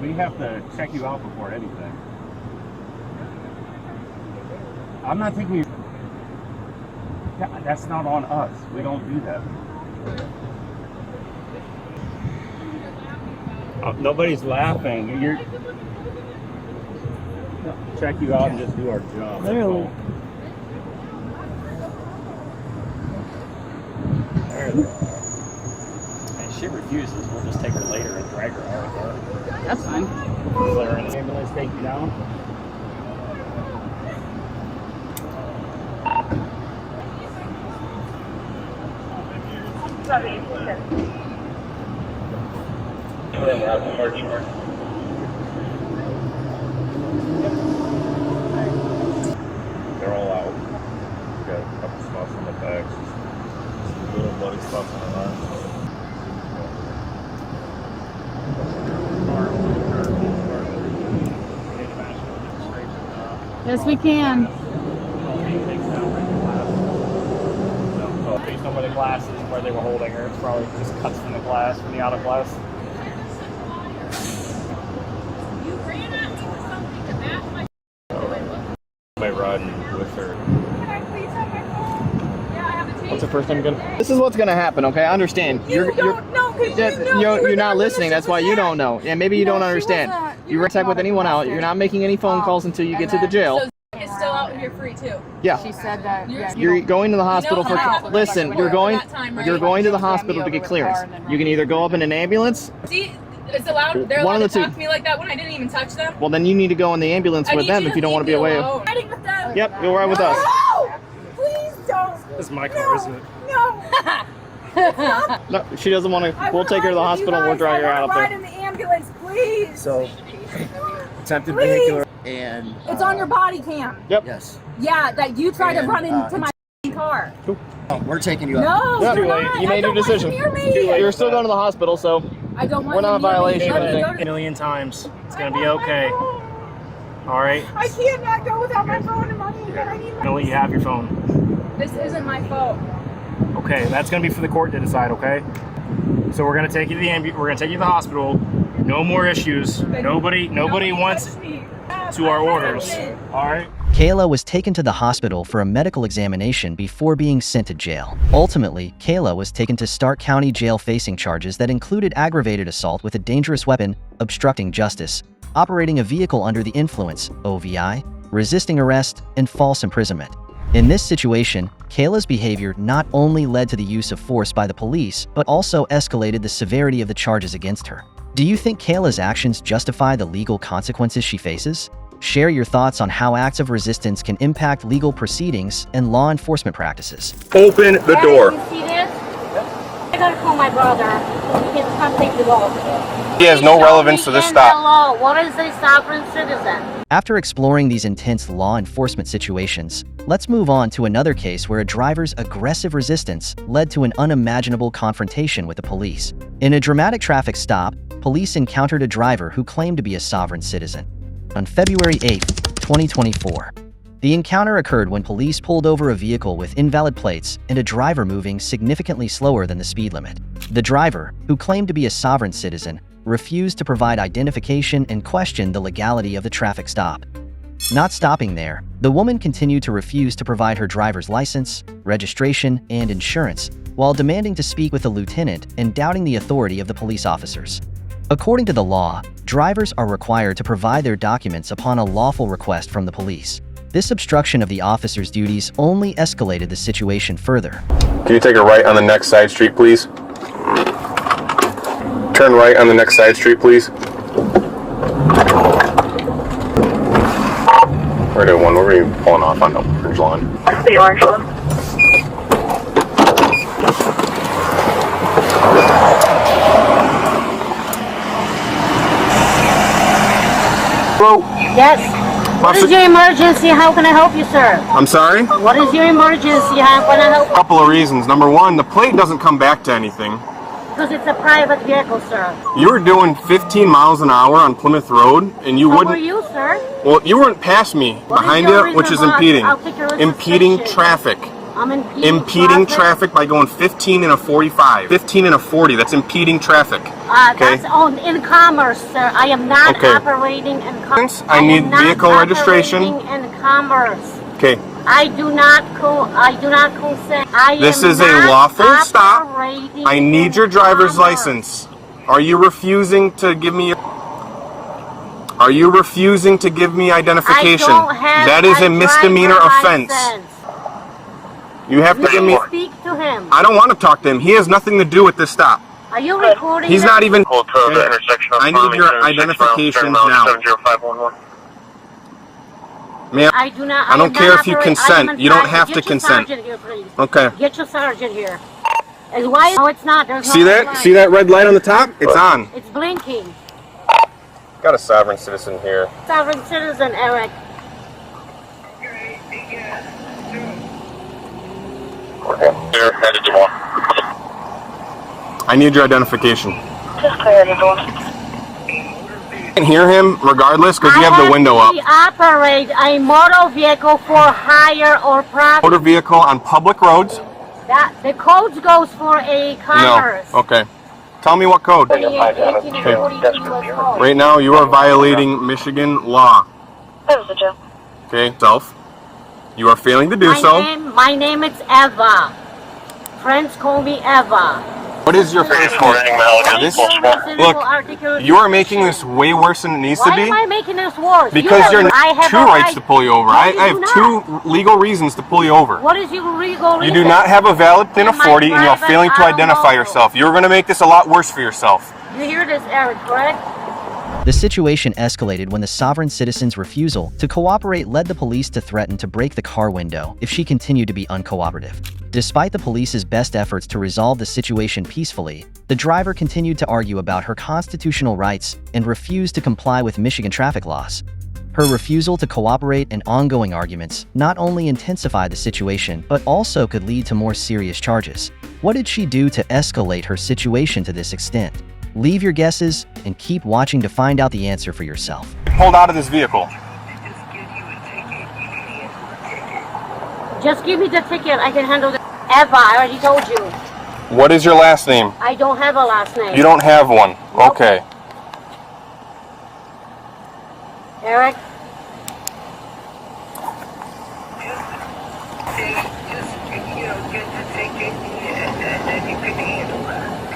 Speaker 18: we have to check you out before anything. I'm not thinking that's not on us. We don't do that. Nobody's laughing. You're check you out and just do our job.
Speaker 19: Literally.
Speaker 18: And she refuses. We'll just take her later and drag her out of there.
Speaker 19: That's fine.
Speaker 18: Let her in the ambulance, take you down. They're all out. Got a couple spots on the back, just little bloody spots on the arms.
Speaker 19: Yes, we can.
Speaker 9: know where the glass is, where they were holding her. It's probably just cuts from the glass, from the auto glass.
Speaker 15: You ran at me with something to match my
Speaker 18: By riding with her.
Speaker 16: What's the first time again? This is what's gonna happen, okay? I understand. You're not listening. That's why you don't know. Yeah, maybe you don't understand. You contact with anyone out. You're not making any phone calls until you get to the jail.
Speaker 17: So it's still out here free too.
Speaker 16: Yeah.
Speaker 17: She said that. Yeah.
Speaker 16: You're going to the hospital for. Listen, you're going to the hospital to get clearance. You can either go up in an ambulance.
Speaker 17: See, it's allowed. They're allowed to talk to me like that when I didn't even touch them.
Speaker 16: Well, then you need to go in the ambulance with them if you don't want to be away.
Speaker 17: Riding with them.
Speaker 16: Yep, go ride with us.
Speaker 17: Please don't.
Speaker 9: This is my car, isn't it?
Speaker 17: No.
Speaker 16: No, she doesn't want to. We'll take her to the hospital and we'll drive her out up
Speaker 17: Ride
Speaker 16: there.
Speaker 17: in the ambulance, please.
Speaker 20: So, attempted
Speaker 17: Please.
Speaker 20: vehicular and.
Speaker 17: It's on your body cam.
Speaker 16: Yep.
Speaker 20: Yes.
Speaker 17: Yeah, that you tried to
Speaker 20: And,
Speaker 17: run into my car.
Speaker 20: Oh, we're taking you out.
Speaker 17: No,
Speaker 16: Yep.
Speaker 17: you're not.
Speaker 16: You made your decision. You're still going to the hospital, so
Speaker 17: I don't want
Speaker 16: we're not in violation of
Speaker 9: A
Speaker 16: anything.
Speaker 9: million times. It's gonna be okay. All right.
Speaker 17: I can't not go without my phone and money. I need
Speaker 9: I'm gonna let you have your phone.
Speaker 17: This isn't my fault.
Speaker 9: Okay, that's gonna be for the court to decide. Okay. So we're gonna take you to the We're gonna take you to the hospital. No more issues. Nobody wants to our orders. All right.
Speaker 4: Kayla was taken to the hospital for a medical examination before being sent to jail. Ultimately, Kayla was taken to Stark County Jail facing charges that included aggravated assault with a dangerous weapon, obstructing justice, operating a vehicle under the influence, OVI, resisting arrest, and false imprisonment. In this situation, Kayla's behavior not only led to the use of force by the police, but also escalated the severity of the charges against her. Do you think Kayla's actions justify the legal consequences she faces? Share your thoughts on how acts of resistance can impact legal proceedings and law enforcement practices.
Speaker 11: Open the door.
Speaker 15: You see this? I gotta call my brother. He can come take the dog.
Speaker 11: He has no relevance to this stop.
Speaker 15: Hello, what is a sovereign citizen?
Speaker 4: After exploring these intense law enforcement situations, let's move on to another case where a driver's aggressive resistance led to an unimaginable confrontation with the police. In a dramatic traffic stop, police encountered a driver who claimed to be a sovereign citizen. On February 8, 2024, the encounter occurred when police pulled over a vehicle with invalid plates and a driver moving significantly slower than the speed limit. The driver, who claimed to be a sovereign citizen, refused to provide identification and questioned the legality of the traffic stop. Not stopping there, the woman continued to refuse to provide her driver's license, registration, and insurance, while demanding to speak with a lieutenant and doubting the authority of the police officers. According to the law, drivers are required to provide their documents upon a lawful request from the police. This obstruction of the officer's duties only escalated the situation further.
Speaker 11: Can you take a right on the next side street, please? Turn right on the next side street, please. We're doing one. We're going to be pulling off on the orange line.
Speaker 15: The orange one.
Speaker 11: Hello?
Speaker 15: Yes. What is your emergency? How can I help you, sir?
Speaker 11: I'm sorry?
Speaker 15: What is your emergency? How can I help
Speaker 11: A couple of reasons. Number one, the plate doesn't come back to anything.
Speaker 15: Because it's a private vehicle, sir.
Speaker 11: You were doing 15 miles an hour on Plymouth Road, and you
Speaker 15: How
Speaker 11: wouldn't...
Speaker 15: are you, sir?
Speaker 11: Well, you weren't past me,
Speaker 15: What is
Speaker 11: behind
Speaker 15: your
Speaker 11: you, which is
Speaker 15: reasonable-
Speaker 11: impeding.
Speaker 15: I'll take your
Speaker 11: Impeding
Speaker 15: registration.
Speaker 11: traffic.
Speaker 15: I'm impeding
Speaker 11: Impeding traffic by going 15 and a 45. 15 and a 40, that's impeding traffic. Okay?
Speaker 15: That's on in commerce, sir. I am not
Speaker 11: Okay.
Speaker 15: operating in commerce.
Speaker 11: I need vehicle registration.
Speaker 15: In commerce.
Speaker 11: Okay.
Speaker 15: I do not consent.
Speaker 11: This is a lawful stop. I need your driver's license. Are you refusing to give me Are you refusing to give me identification? That is a misdemeanor offense. You have to give me
Speaker 15: Speak to him.
Speaker 11: I don't want to talk to him. He has nothing to do with this stop.
Speaker 15: Are you recording?
Speaker 11: He's not even
Speaker 18: Pull to the intersection of
Speaker 11: I need your identification now.
Speaker 18: 70511.
Speaker 11: Ma'am,
Speaker 15: I do not.
Speaker 11: I don't
Speaker 15: am
Speaker 11: care
Speaker 15: not
Speaker 11: if you
Speaker 15: operating- I am
Speaker 11: consent.
Speaker 15: in
Speaker 11: You don't
Speaker 15: fact-
Speaker 11: have to
Speaker 15: get your
Speaker 11: consent.
Speaker 15: sergeant here, please.
Speaker 11: Okay.
Speaker 15: Get your sergeant here. And why? No, it's not. There's
Speaker 11: See
Speaker 15: no
Speaker 11: that?
Speaker 15: light.
Speaker 11: See that red light on the top? It's on.
Speaker 15: It's blinking.
Speaker 11: Got a sovereign citizen here.
Speaker 15: Sovereign citizen, Eric.
Speaker 18: Here, headed to one.
Speaker 11: I need your identification.
Speaker 15: Just clear the door.
Speaker 11: I can hear him regardless because you have the window up.
Speaker 15: I operate a motor vehicle for hire or profit.
Speaker 11: Motor vehicle on public roads.
Speaker 21: That the code goes for a commerce.
Speaker 11: No. Okay. Tell me what code. Okay. Right now, you are violating Michigan law. Okay. Self. You are failing to do so.
Speaker 21: My name is Eva. Friends call me Eva.
Speaker 11: What is your first name? Look, you are making this way worse than it needs to be.
Speaker 21: Why am I making this worse?
Speaker 11: Because you're
Speaker 21: I have
Speaker 11: two
Speaker 21: a
Speaker 11: rights
Speaker 21: right
Speaker 11: to pull you over. I have two legal reasons to pull you over.
Speaker 21: What is your legal reason?
Speaker 11: You do not have a valid PIN of 40 and you are failing to identify yourself. You're going to make this a lot worse for yourself.
Speaker 21: You hear this, Eric, correct?
Speaker 4: The situation escalated when the sovereign citizen's refusal to cooperate led the police to threaten to break the car window if she continued to be uncooperative. Despite the police's best efforts to resolve the situation peacefully, the driver continued to argue about her constitutional rights and refused to comply with Michigan traffic laws. Her refusal to cooperate and ongoing arguments not only intensified the situation, but also could lead to more serious charges. What did she do to escalate her situation to this extent? Leave your guesses and keep watching to find out the answer for yourself.
Speaker 11: Pulled out of this vehicle.
Speaker 21: Just give me the ticket. I can handle it. Eva, I already told you.
Speaker 11: What is your last name?
Speaker 21: I don't have a last name.
Speaker 11: You don't have one.
Speaker 21: Nope.
Speaker 11: Okay.
Speaker 21: Eric?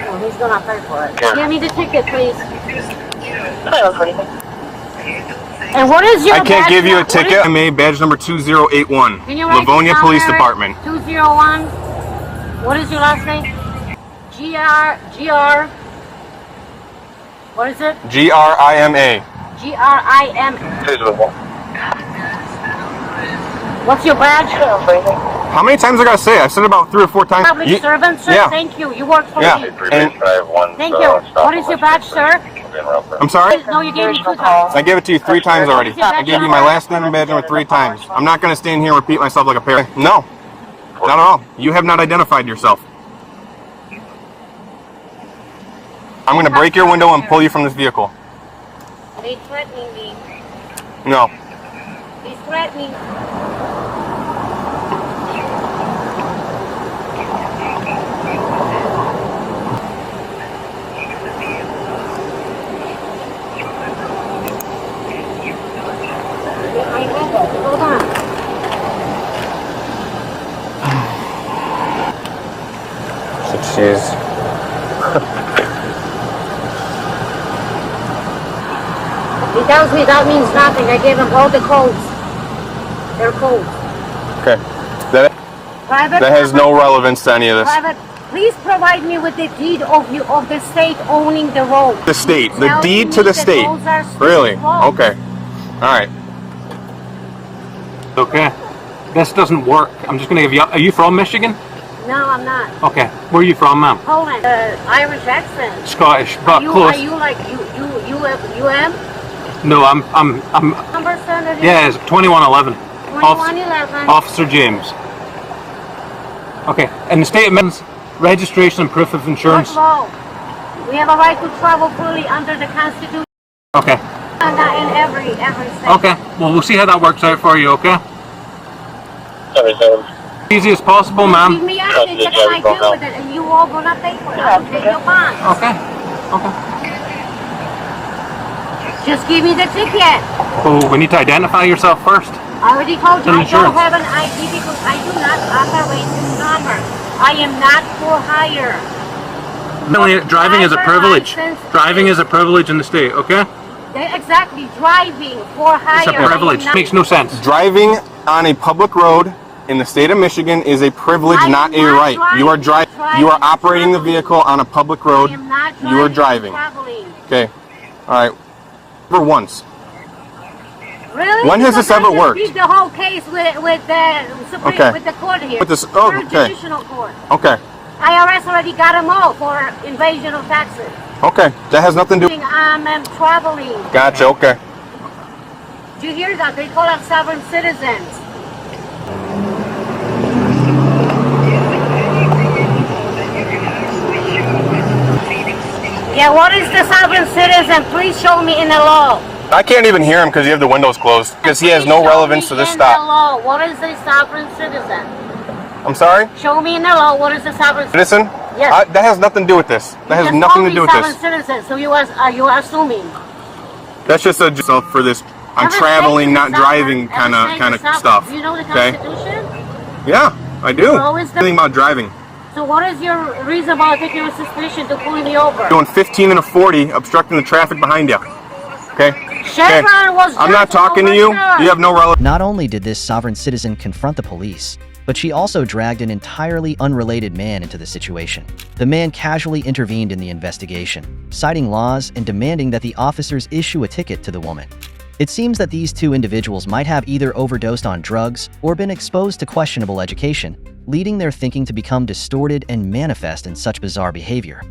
Speaker 21: Oh, he's gonna pay for it. Give me the ticket, please. And what is your
Speaker 11: I can't
Speaker 21: badge
Speaker 11: give you a
Speaker 21: number?
Speaker 11: ticket. MA badge number 2081.
Speaker 21: Can you write
Speaker 11: Livonia
Speaker 21: this down,
Speaker 11: Police
Speaker 21: Eric?
Speaker 11: Department.
Speaker 21: 201. What is your last name? GR. What is it?
Speaker 11: GRIMA.
Speaker 21: GRIM. What's your badge?
Speaker 11: How many times I gotta say it? I've said it about 3 or 4 times.
Speaker 21: Public servant, sir?
Speaker 11: Yeah.
Speaker 21: Thank you. You work for
Speaker 11: Yeah.
Speaker 21: me.
Speaker 11: And
Speaker 21: Thank you. What is your badge, sir?
Speaker 11: I'm sorry?
Speaker 21: No, you gave me 2 times.
Speaker 11: I gave it to you 3 times already. I gave you my last name and badge number 3 times. I'm not gonna stand here and repeat myself like a parrot. No. Not at all. You have not identified yourself. I'm gonna break your window and pull you from this vehicle.
Speaker 21: They threatening me.
Speaker 11: No.
Speaker 21: He's threatening. Hold on.
Speaker 11: She's.
Speaker 21: He tells me that means nothing. I gave him all the codes. They're codes.
Speaker 11: Okay. That has no relevance to any of this.
Speaker 21: Private, please provide me with the deed of the state owning the road.
Speaker 11: The state. The
Speaker 21: Telling
Speaker 11: deed
Speaker 21: me
Speaker 11: to the
Speaker 21: that
Speaker 11: state.
Speaker 21: those are state
Speaker 11: Really?
Speaker 21: roads.
Speaker 11: Okay. Alright.
Speaker 9: Okay. This doesn't work. I'm just going to give you... Are you from Michigan?
Speaker 21: No, I'm not.
Speaker 9: Okay. Where are you from, ma'am?
Speaker 21: Poland. Irish accent.
Speaker 9: Scottish, but close.
Speaker 21: Are you like UM?
Speaker 9: No, I'm
Speaker 21: Number Senator?
Speaker 9: yeah, it's 2111.
Speaker 21: 2111.
Speaker 9: Officer James. Okay. In the state of Michigan, registration and proof of insurance.
Speaker 21: First of all, we have a right to travel freely under the Constitution.
Speaker 9: Okay.
Speaker 21: And not in every state.
Speaker 9: Okay. Well, we'll see how that works out for you, okay? Easy as possible, ma'am.
Speaker 21: Give me anything that I do with it, and you all gonna pay for it. I'll take your bond.
Speaker 9: Okay. Okay.
Speaker 21: Just give me the ticket.
Speaker 9: Well, we need to identify yourself first.
Speaker 21: I already told you I don't
Speaker 9: Insurance.
Speaker 21: have an ID because I do not operate this number. I am not for hire.
Speaker 9: Driving is a privilege. Driving is a privilege in the state, okay?
Speaker 21: Exactly, driving for hire.
Speaker 9: It's a privilege. Makes no sense.
Speaker 11: Driving on a public road in the state of Michigan is a privilege, not a right. You are You are operating the vehicle on a public road. You are driving. Okay. All right. For once.
Speaker 21: Really?
Speaker 11: When has this ever worked?
Speaker 21: Beat the whole case with the Supreme,
Speaker 11: Okay.
Speaker 21: with the court here.
Speaker 11: With this- oh,
Speaker 21: Third
Speaker 11: okay.
Speaker 21: Judicial Court.
Speaker 11: Okay.
Speaker 21: IRS already got them all for invasion of taxes.
Speaker 11: Okay. That has nothing to do.
Speaker 21: I'm traveling.
Speaker 11: Gotcha. Okay.
Speaker 21: Do you hear that? They call us sovereign citizens. Yeah, what is the sovereign citizen? Please show me in the law.
Speaker 11: I can't even hear him because you have the windows closed. Because he has no relevance to this
Speaker 21: In the
Speaker 11: stop.
Speaker 21: law, what is a sovereign citizen?
Speaker 11: I'm sorry?
Speaker 21: Show me in the law what is the sovereign
Speaker 11: Citizen?
Speaker 21: Yes.
Speaker 11: That has nothing to do with this. That has
Speaker 21: just
Speaker 11: nothing
Speaker 21: called
Speaker 11: to do
Speaker 21: me
Speaker 11: with
Speaker 21: sovereign
Speaker 11: this.
Speaker 21: citizen, so you are assuming.
Speaker 11: That's just a just for this. I'm
Speaker 21: Every
Speaker 11: traveling,
Speaker 21: state is
Speaker 11: not
Speaker 21: a sovereign-
Speaker 11: driving kind
Speaker 21: every state
Speaker 11: of
Speaker 21: is sovereign.
Speaker 11: stuff.
Speaker 21: Do you know the
Speaker 11: Okay?
Speaker 21: Constitution?
Speaker 11: Yeah, I do.
Speaker 21: Well, is the-
Speaker 11: Anything about driving.
Speaker 21: So what is your reason about taking a suspicion to pulling me over?
Speaker 11: Doing 15 and a 40, obstructing the traffic behind you. Okay?
Speaker 21: Chevron was
Speaker 11: I'm not
Speaker 21: just
Speaker 11: talking to you.
Speaker 21: overturned.
Speaker 11: You have no relevance.
Speaker 4: Not only did this sovereign citizen confront the police, but she also dragged an entirely unrelated man into the situation. The man casually intervened in the investigation, citing laws and demanding that the officers issue a ticket to the woman. It seems that these two individuals might have either overdosed on drugs or been exposed to questionable education, leading their thinking to become distorted and manifest in such bizarre behavior.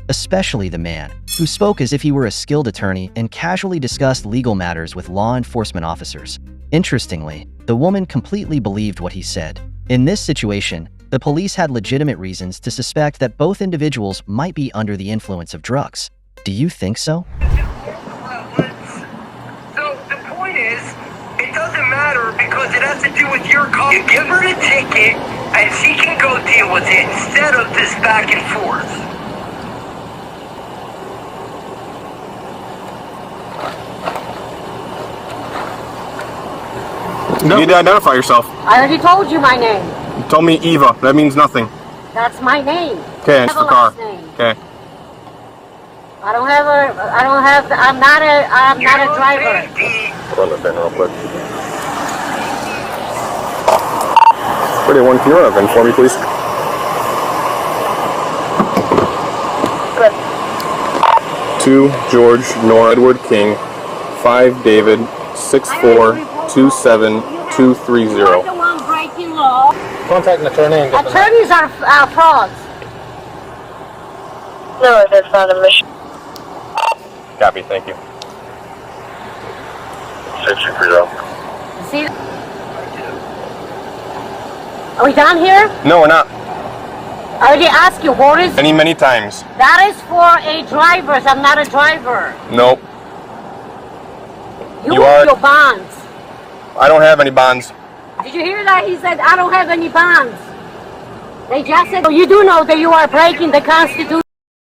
Speaker 4: Especially the man, who spoke as if he were a skilled attorney and casually discussed legal matters with law enforcement officers. Interestingly, the woman completely believed what he said. In this situation, the police had legitimate reasons to suspect that both individuals might be under the influence of drugs. Do you think so?
Speaker 2: So the point is, it doesn't matter because it has to do with your car. You give her the ticket and she can go deal with it instead of this back and forth.
Speaker 11: You need to identify yourself.
Speaker 21: I already told you my name.
Speaker 11: You told me Eva. That means nothing.
Speaker 21: That's my name.
Speaker 11: Okay, it's the car. Okay.
Speaker 21: I'm not a driver.
Speaker 11: Run the thing real quick. What do you want? Can you run a VIN for me, please?
Speaker 2: Good.
Speaker 11: 2 George Nor Edward King 5 David 6427230.
Speaker 21: You're the one breaking law.
Speaker 16: Contact an attorney and get the
Speaker 21: Attorneys are frauds.
Speaker 2: No, that's not a mission.
Speaker 11: Copy, thank you.
Speaker 21: 630. See? Are we done here?
Speaker 11: No, we're not.
Speaker 21: I already asked you, what is...
Speaker 11: Many times.
Speaker 21: That is for a driver. I'm not a driver.
Speaker 11: Nope.
Speaker 21: You have your bonds.
Speaker 11: I don't have any bonds.
Speaker 21: Did you hear that? He said, I don't have any bonds. They just said, oh, you do know that you are breaking the Constitution.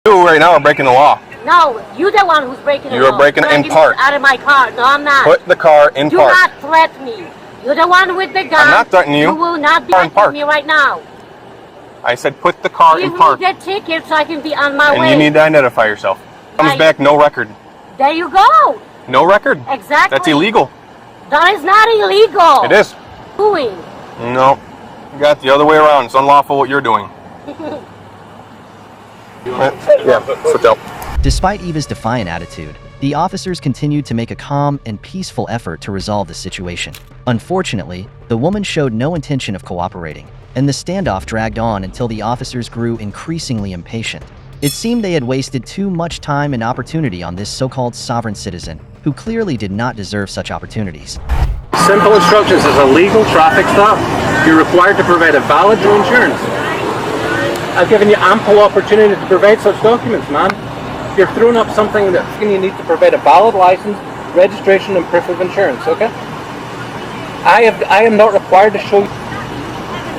Speaker 11: You right now are breaking the law.
Speaker 21: No, you're the one who's breaking the law.
Speaker 11: You're breaking in park.
Speaker 21: Out of my car. No, I'm not.
Speaker 11: Put the car in
Speaker 21: Do
Speaker 11: park.
Speaker 21: not threaten me. You're the one with the gun.
Speaker 11: I'm not threatening you.
Speaker 21: You will not be
Speaker 11: Car in
Speaker 21: threatening me right now.
Speaker 11: I said put the car in park.
Speaker 21: Give me the ticket so I can be on my
Speaker 11: And
Speaker 21: way.
Speaker 11: you need to identify yourself. Comes
Speaker 21: Right.
Speaker 11: back, no record.
Speaker 21: There you go.
Speaker 11: No record.
Speaker 21: Exactly.
Speaker 11: That's illegal.
Speaker 21: That is not illegal.
Speaker 11: It is.
Speaker 21: Doing.
Speaker 11: No. You got it the other way around. It's unlawful what you're doing. Yeah, switch out.
Speaker 4: Despite Eva's defiant attitude, the officers continued to make a calm and peaceful effort to resolve the situation. Unfortunately, the woman showed no intention of cooperating, and the standoff dragged on until the officers grew increasingly impatient. It seemed they had wasted too much time and opportunity on this so-called sovereign citizen, who clearly did not deserve such opportunities.
Speaker 16: Simple instructions is a legal traffic stop. You're required to provide a valid insurance. I've given you ample opportunity to provide such documents, man. You're throwing up something that you need to provide a valid license, registration, and proof of insurance, okay? I am not required to show you.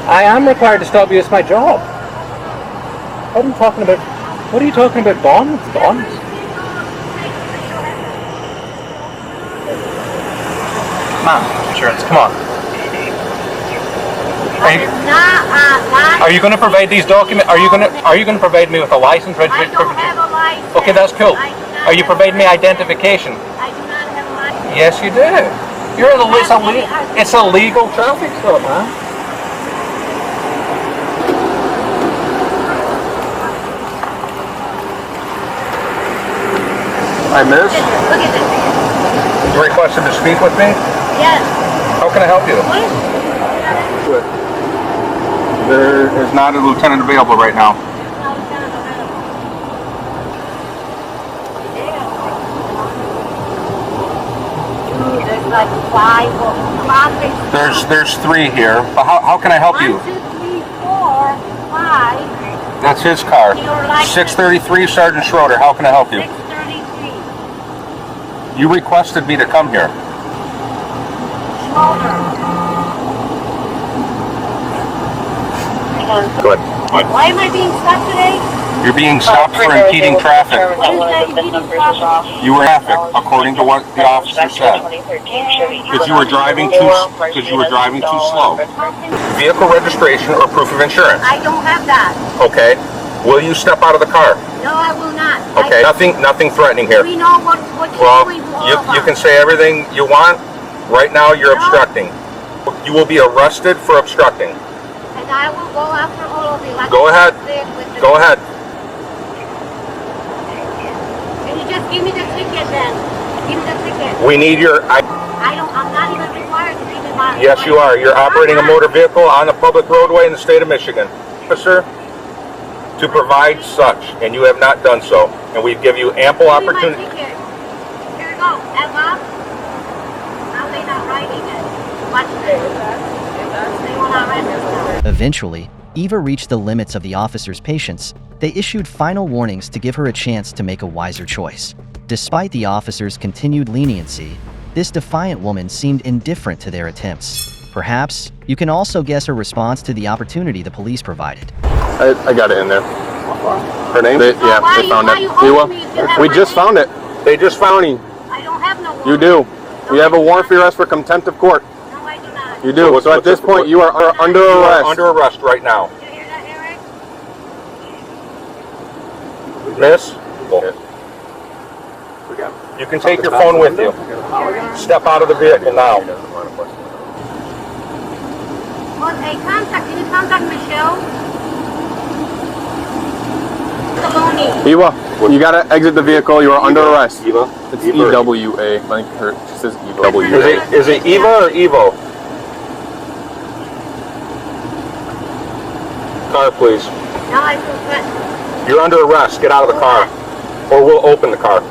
Speaker 16: I am required to stop you. It's my job. What are you talking about? What are you talking about? Bonds? Bonds? Ma'am, insurance, come on. Are you going to provide these documents? Are you going to provide me with a license, registration? I don't have a license. Okay, that's cool. Are you providing me identification?
Speaker 21: I do not have a license.
Speaker 16: Yes, you do. You're in it's a legal traffic stop, man. Hi, miss.
Speaker 21: Look at this.
Speaker 16: You requested to speak with me?
Speaker 21: Yes.
Speaker 16: How can I help you? There is not a lieutenant available right now.
Speaker 21: There's like 5 traffic.
Speaker 16: There's 3 here. But how can I help you?
Speaker 21: 1, 2, 3, 4, 5.
Speaker 16: That's his car. 633 Sergeant Schroeder. How can I help you?
Speaker 21: 633.
Speaker 16: You requested me to come here.
Speaker 21: Schroeder.
Speaker 11: Good.
Speaker 21: Why am I being stopped today?
Speaker 11: You're being stopped for impeding traffic.
Speaker 21: What is that impeding traffic?
Speaker 11: You were traffic, according to what the officer said. Because you were driving too slow. Vehicle registration or proof of insurance.
Speaker 21: I don't have that.
Speaker 11: Okay. Will you step out of the car?
Speaker 21: No, I will not.
Speaker 11: Okay. Nothing threatening here.
Speaker 21: We know what
Speaker 11: Well,
Speaker 21: you're doing to all of us.
Speaker 11: you can say everything you want. Right now, you're obstructing. You will be arrested for obstructing.
Speaker 21: And I will go after all of you. Like
Speaker 11: Go ahead. Go ahead.
Speaker 21: Can you just give me the ticket then? Give me the ticket.
Speaker 11: We need your...
Speaker 21: I'm not even required to give me my...
Speaker 11: Yes, you are. You're operating a motor vehicle on a public roadway in the state of Michigan. Officer, to provide such, and you have not done so. And we give you ample opportunity.
Speaker 21: Here we go. Emma. Now they're not writing it. Watch this. They will not write this now.
Speaker 4: Eventually, Eva reached the limits of the officer's patience. They issued final warnings to give her a chance to make a wiser choice. Despite the officer's continued leniency, this defiant woman seemed indifferent to their attempts. Perhaps you can also guess her response to the opportunity the police provided.
Speaker 11: I got it in there. Her name? They found it. We just found it. They just found him.
Speaker 21: I don't have no warrant.
Speaker 11: You do. You have a warrant for your arrest for contempt of court.
Speaker 21: No, I do not.
Speaker 11: You do. So at this point, you are under arrest. Under arrest right now.
Speaker 21: Did you hear that, Eric?
Speaker 11: Miss? You can take your phone with you. Step out of the vehicle now.
Speaker 21: Well, hey, can you contact Michelle?
Speaker 11: Eva, you gotta exit the vehicle. You are under arrest. Eva? It's EWA. I think she says EWA. Is it Eva or Evo? Car, please.
Speaker 21: No, I feel threatened.
Speaker 11: You're under arrest. Get out of the car. Or we'll open the car.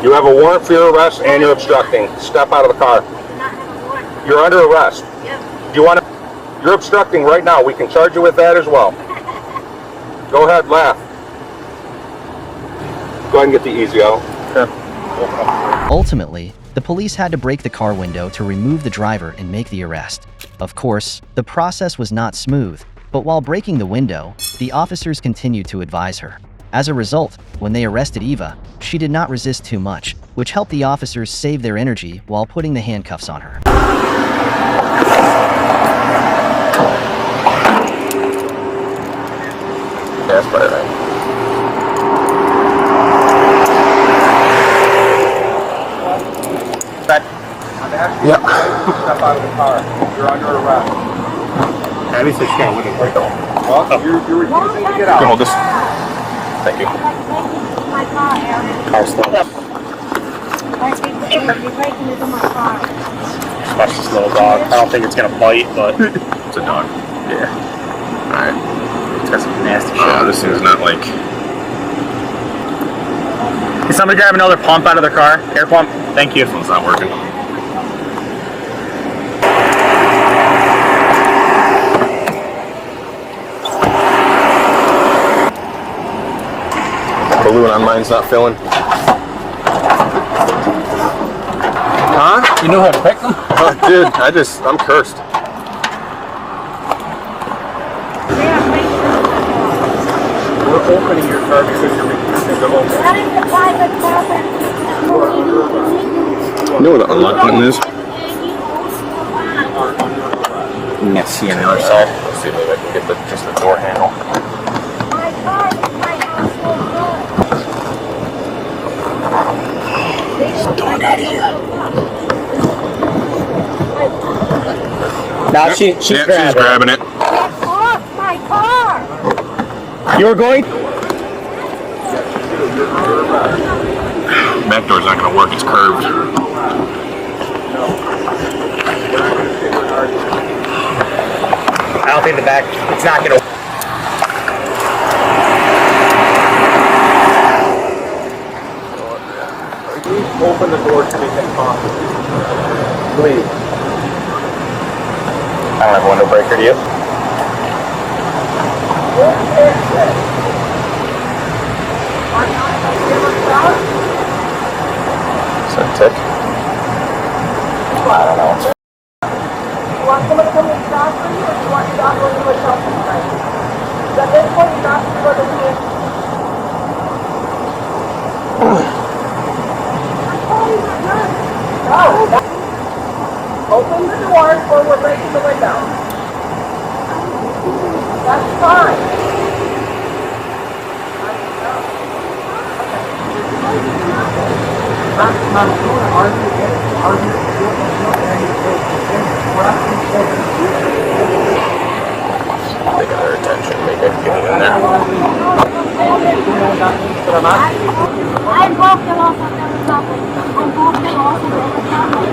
Speaker 11: You have a warrant for your arrest and you're obstructing. Step out of the car. You're under arrest.
Speaker 21: Yep.
Speaker 11: Do you want to? You're obstructing right now. We can charge you with that as well. Go ahead, laugh. Go ahead and get the easy out. Okay.
Speaker 4: Ultimately, the police had to break the car window to remove the driver and make the arrest. Of course, the process was not smooth, but while breaking the window, the officers continued to advise her. As a result, when they arrested Eva, she did not resist too much, which helped the officers save their energy while putting the handcuffs on her.
Speaker 11: That's probably right. Yeah. Step out of the car. You're under arrest. Abby said she can't look at it. Well, you're refusing to get out. Hold this. Thank you.
Speaker 21: My car, Eric.
Speaker 11: Car slow.
Speaker 21: You're breaking into my car.
Speaker 9: Watch this little dog. I don't think it's gonna bite, but
Speaker 11: it's a dog. Yeah. Alright.
Speaker 9: It's got some nasty shit.
Speaker 11: This thing's not like...
Speaker 9: Can somebody grab another pump out of their car? Air pump? Thank you.
Speaker 11: This one's not working. Balloon on mine's not filling. Huh?
Speaker 12: You know how to pick them?
Speaker 11: Oh, dude, I'm cursed. We're opening your car because you're making this go open.
Speaker 21: That is the private property.
Speaker 11: You know where the unlock button is?
Speaker 9: You can't see on the other side.
Speaker 11: Let's see if I can get just the door handle.
Speaker 21: My car is my house.
Speaker 11: Get the dog out of here.
Speaker 9: Now she's
Speaker 11: grabbing it.
Speaker 21: Get off my car!
Speaker 9: You were going?
Speaker 11: Back door's not going to work. It's curved.
Speaker 9: I don't think the back, it's not going to.
Speaker 11: Open the door to make that coffee. Please.
Speaker 9: I don't have a window breaker, do you?
Speaker 11: Is that a tick?
Speaker 9: I don't know.
Speaker 21: You want someone to come inside for you, or you want your dog to go to
Speaker 1: At this point, you're not supposed to be. No. Open the doors or we're breaking the window. That's fine.
Speaker 11: They got our attention. They didn't get in there.
Speaker 21: I broke the laws of the republic. I broke the laws of the republic.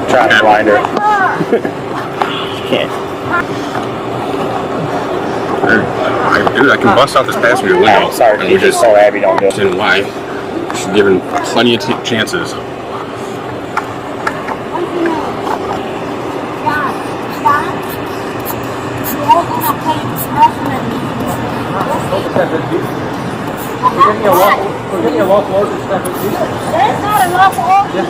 Speaker 11: Trying to blind her. Can't. Dude, I can bust out this passenger window.
Speaker 16: Sorry,
Speaker 11: and we're just so happy don't do it. Why? She's given plenty of chances.
Speaker 21: We're getting a local order stuff. There's not a local order.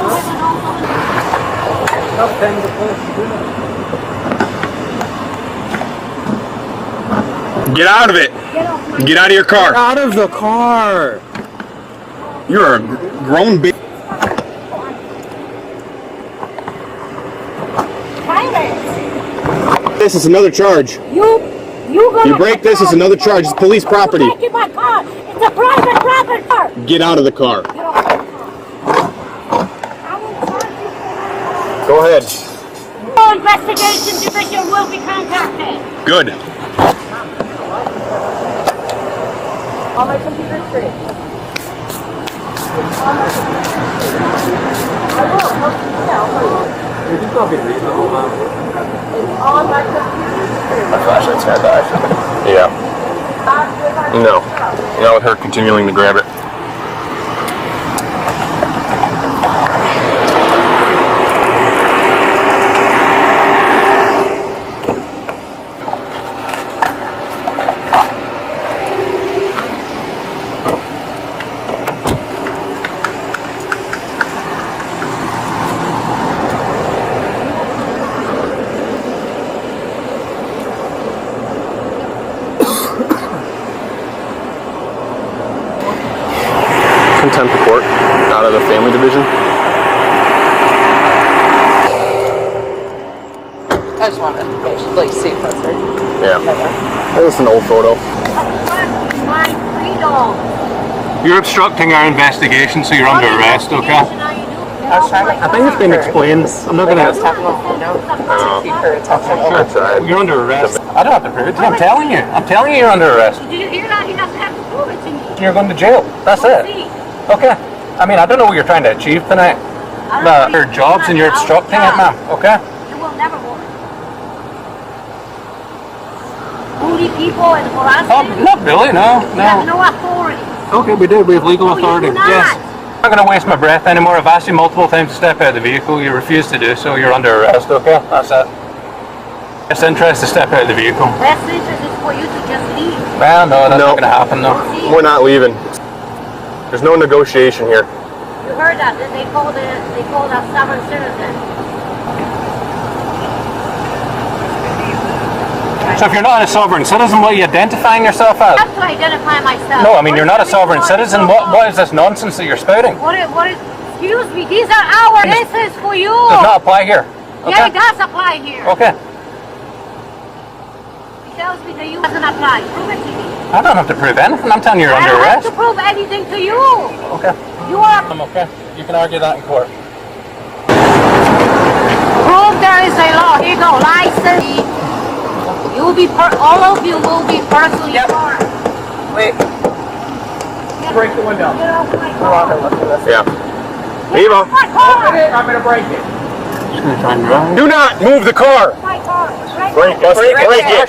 Speaker 11: Get out of it! Get out of your car!
Speaker 16: Get out of the car!
Speaker 11: You're a grown baby. This is another charge. You break this, is another charge. It's police property.
Speaker 21: Breaking my car. It's a private car.
Speaker 11: Get out of the car. Go ahead.
Speaker 21: No investigation division will be contacted.
Speaker 11: Good.
Speaker 1: On my computer screen.
Speaker 21: It's
Speaker 1: on my computer screen.
Speaker 11: My flashlight's gonna die. Yeah. No. Not with her continuing to grab it. Contempt of court out of the family division.
Speaker 7: I just wanted to like see if that's her.
Speaker 11: Yeah. This is an old photo.
Speaker 21: my freedom.
Speaker 9: You're obstructing our investigation, so you're under arrest, okay?
Speaker 16: I think it's been explained. I'm not gonna.
Speaker 9: You're under arrest. I don't have to prove it. I'm telling you. I'm telling you, you're under arrest.
Speaker 21: Did you hear that? He doesn't have to prove it to me.
Speaker 9: You're going to jail. That's it. Okay. I mean, I don't know what you're trying to achieve tonight. Your jobs and you're obstructing it, ma'am. Okay?
Speaker 21: You will never work. Bully people and harassment.
Speaker 9: Not really, no.
Speaker 21: You have no authority.
Speaker 9: Okay, we do. We have legal authority.
Speaker 21: You do not.
Speaker 9: Yes. I'm not going to waste my breath anymore. I've asked you multiple times to step out of the vehicle. You refuse to do so. You're under arrest, okay? That's it. Best interest to step out of the vehicle.
Speaker 21: Best interest is for you to just leave.
Speaker 9: Well, no, that's not going to happen, no.
Speaker 11: We're not leaving. There's no negotiation here.
Speaker 21: You heard that? They called us sovereign citizens.
Speaker 9: So if you're not a sovereign citizen, what are you identifying yourself as?
Speaker 21: I have to identify myself.
Speaker 9: No, I mean, you're not a sovereign citizen. What is this nonsense that you're spouting?
Speaker 21: Excuse me, these are our. This is for you.
Speaker 9: Does not apply here. Okay?
Speaker 21: Yeah, it does apply here.
Speaker 9: Okay.
Speaker 21: He tells me that you doesn't apply. Prove it to me.
Speaker 9: I don't have to prove anything. I'm telling you, you're under
Speaker 21: I don't
Speaker 9: arrest.
Speaker 21: have to prove anything to you.
Speaker 9: Okay.
Speaker 21: You are.
Speaker 9: I'm okay. You can argue that in court.
Speaker 21: Prove there is a law. Here you go. License. You will be all of you will be personally charged.
Speaker 16: Wait. Break the window.
Speaker 21: Get off my car.
Speaker 11: Yeah. Eva.
Speaker 16: I'm gonna break it.
Speaker 9: Just gonna try and drive.
Speaker 11: Do not move the car.
Speaker 21: My car.
Speaker 11: Break it. Break it.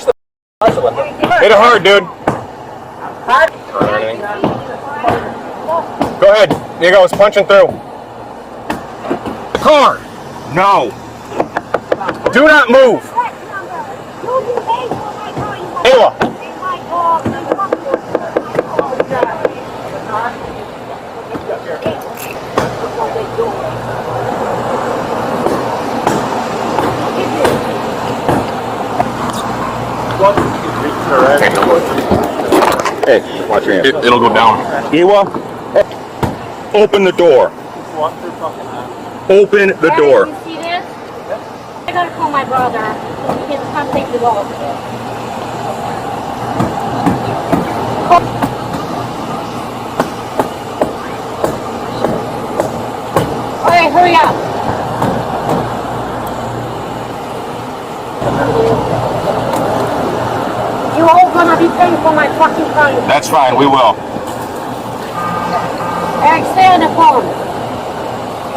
Speaker 11: Hit it hard, dude. Go ahead. There you go. It's punching through. The car. No. Do not move. Ava. Watch your hand. It'll go down. Iwa, open the door. Open the door.
Speaker 21: You see this? I gotta call my brother. He can come take the dog. Alright, hurry up. You all gonna be paying for my fucking fine.
Speaker 11: That's fine, we will.
Speaker 21: Eric, stay on the phone.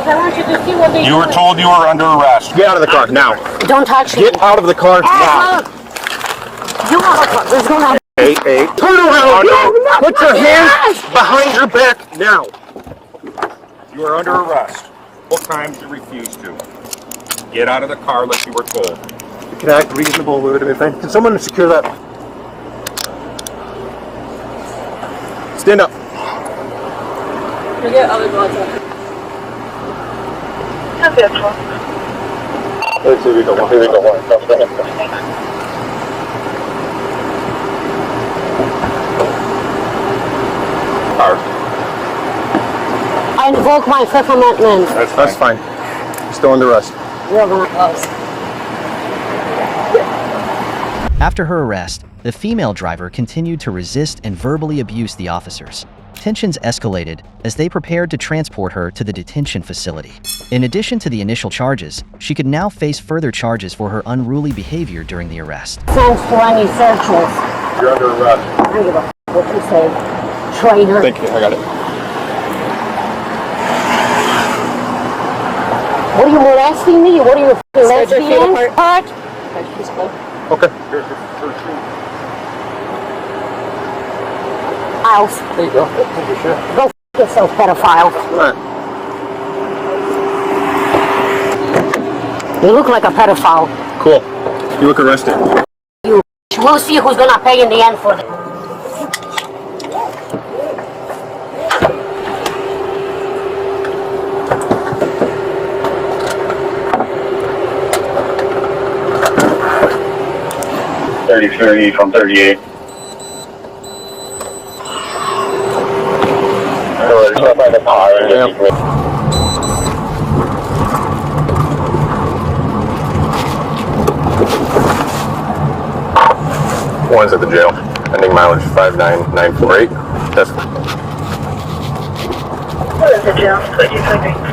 Speaker 21: I want you to see what they
Speaker 11: You were told you were under arrest. Get out of the car, now.
Speaker 21: Don't touch me.
Speaker 11: Get out of the car, now.
Speaker 21: You are gonna...
Speaker 11: Hey, turn around! No. Put your hands behind your back, now. You are under arrest. What times you refuse to? Get out of the car like you were told.
Speaker 20: Can I act reasonable with it? Can someone secure that?
Speaker 11: Stand up.
Speaker 7: You get other gloves on.
Speaker 20: Let's see, we go one.
Speaker 21: I invoke my Fifth Amendment.
Speaker 11: That's fine. You're still under arrest.
Speaker 21: You're gonna close.
Speaker 4: After her arrest, the female driver continued to resist and verbally abuse the officers. Tensions escalated as they prepared to transport her to the detention facility. In addition to the initial charges, she could now face further charges for her unruly behavior during the arrest.
Speaker 21: Thanks to any searches.
Speaker 11: You're under arrest.
Speaker 21: I don't give a f what you say, traitor.
Speaker 11: Thank you, I got it.
Speaker 21: What are you molesting me? What are you, f***ing lesbian? What?
Speaker 11: Okay.
Speaker 21: House.
Speaker 11: There you go.
Speaker 21: Go f*** yourself, pedophile.
Speaker 11: Right.
Speaker 21: You look like a pedophile.
Speaker 11: Cool. You look arrested.
Speaker 21: You. We'll see who's gonna pay in the end for it.
Speaker 11: .30 from 38. One's at the jail. Ending mileage 59948. That's
Speaker 21: What is the jail? 2020.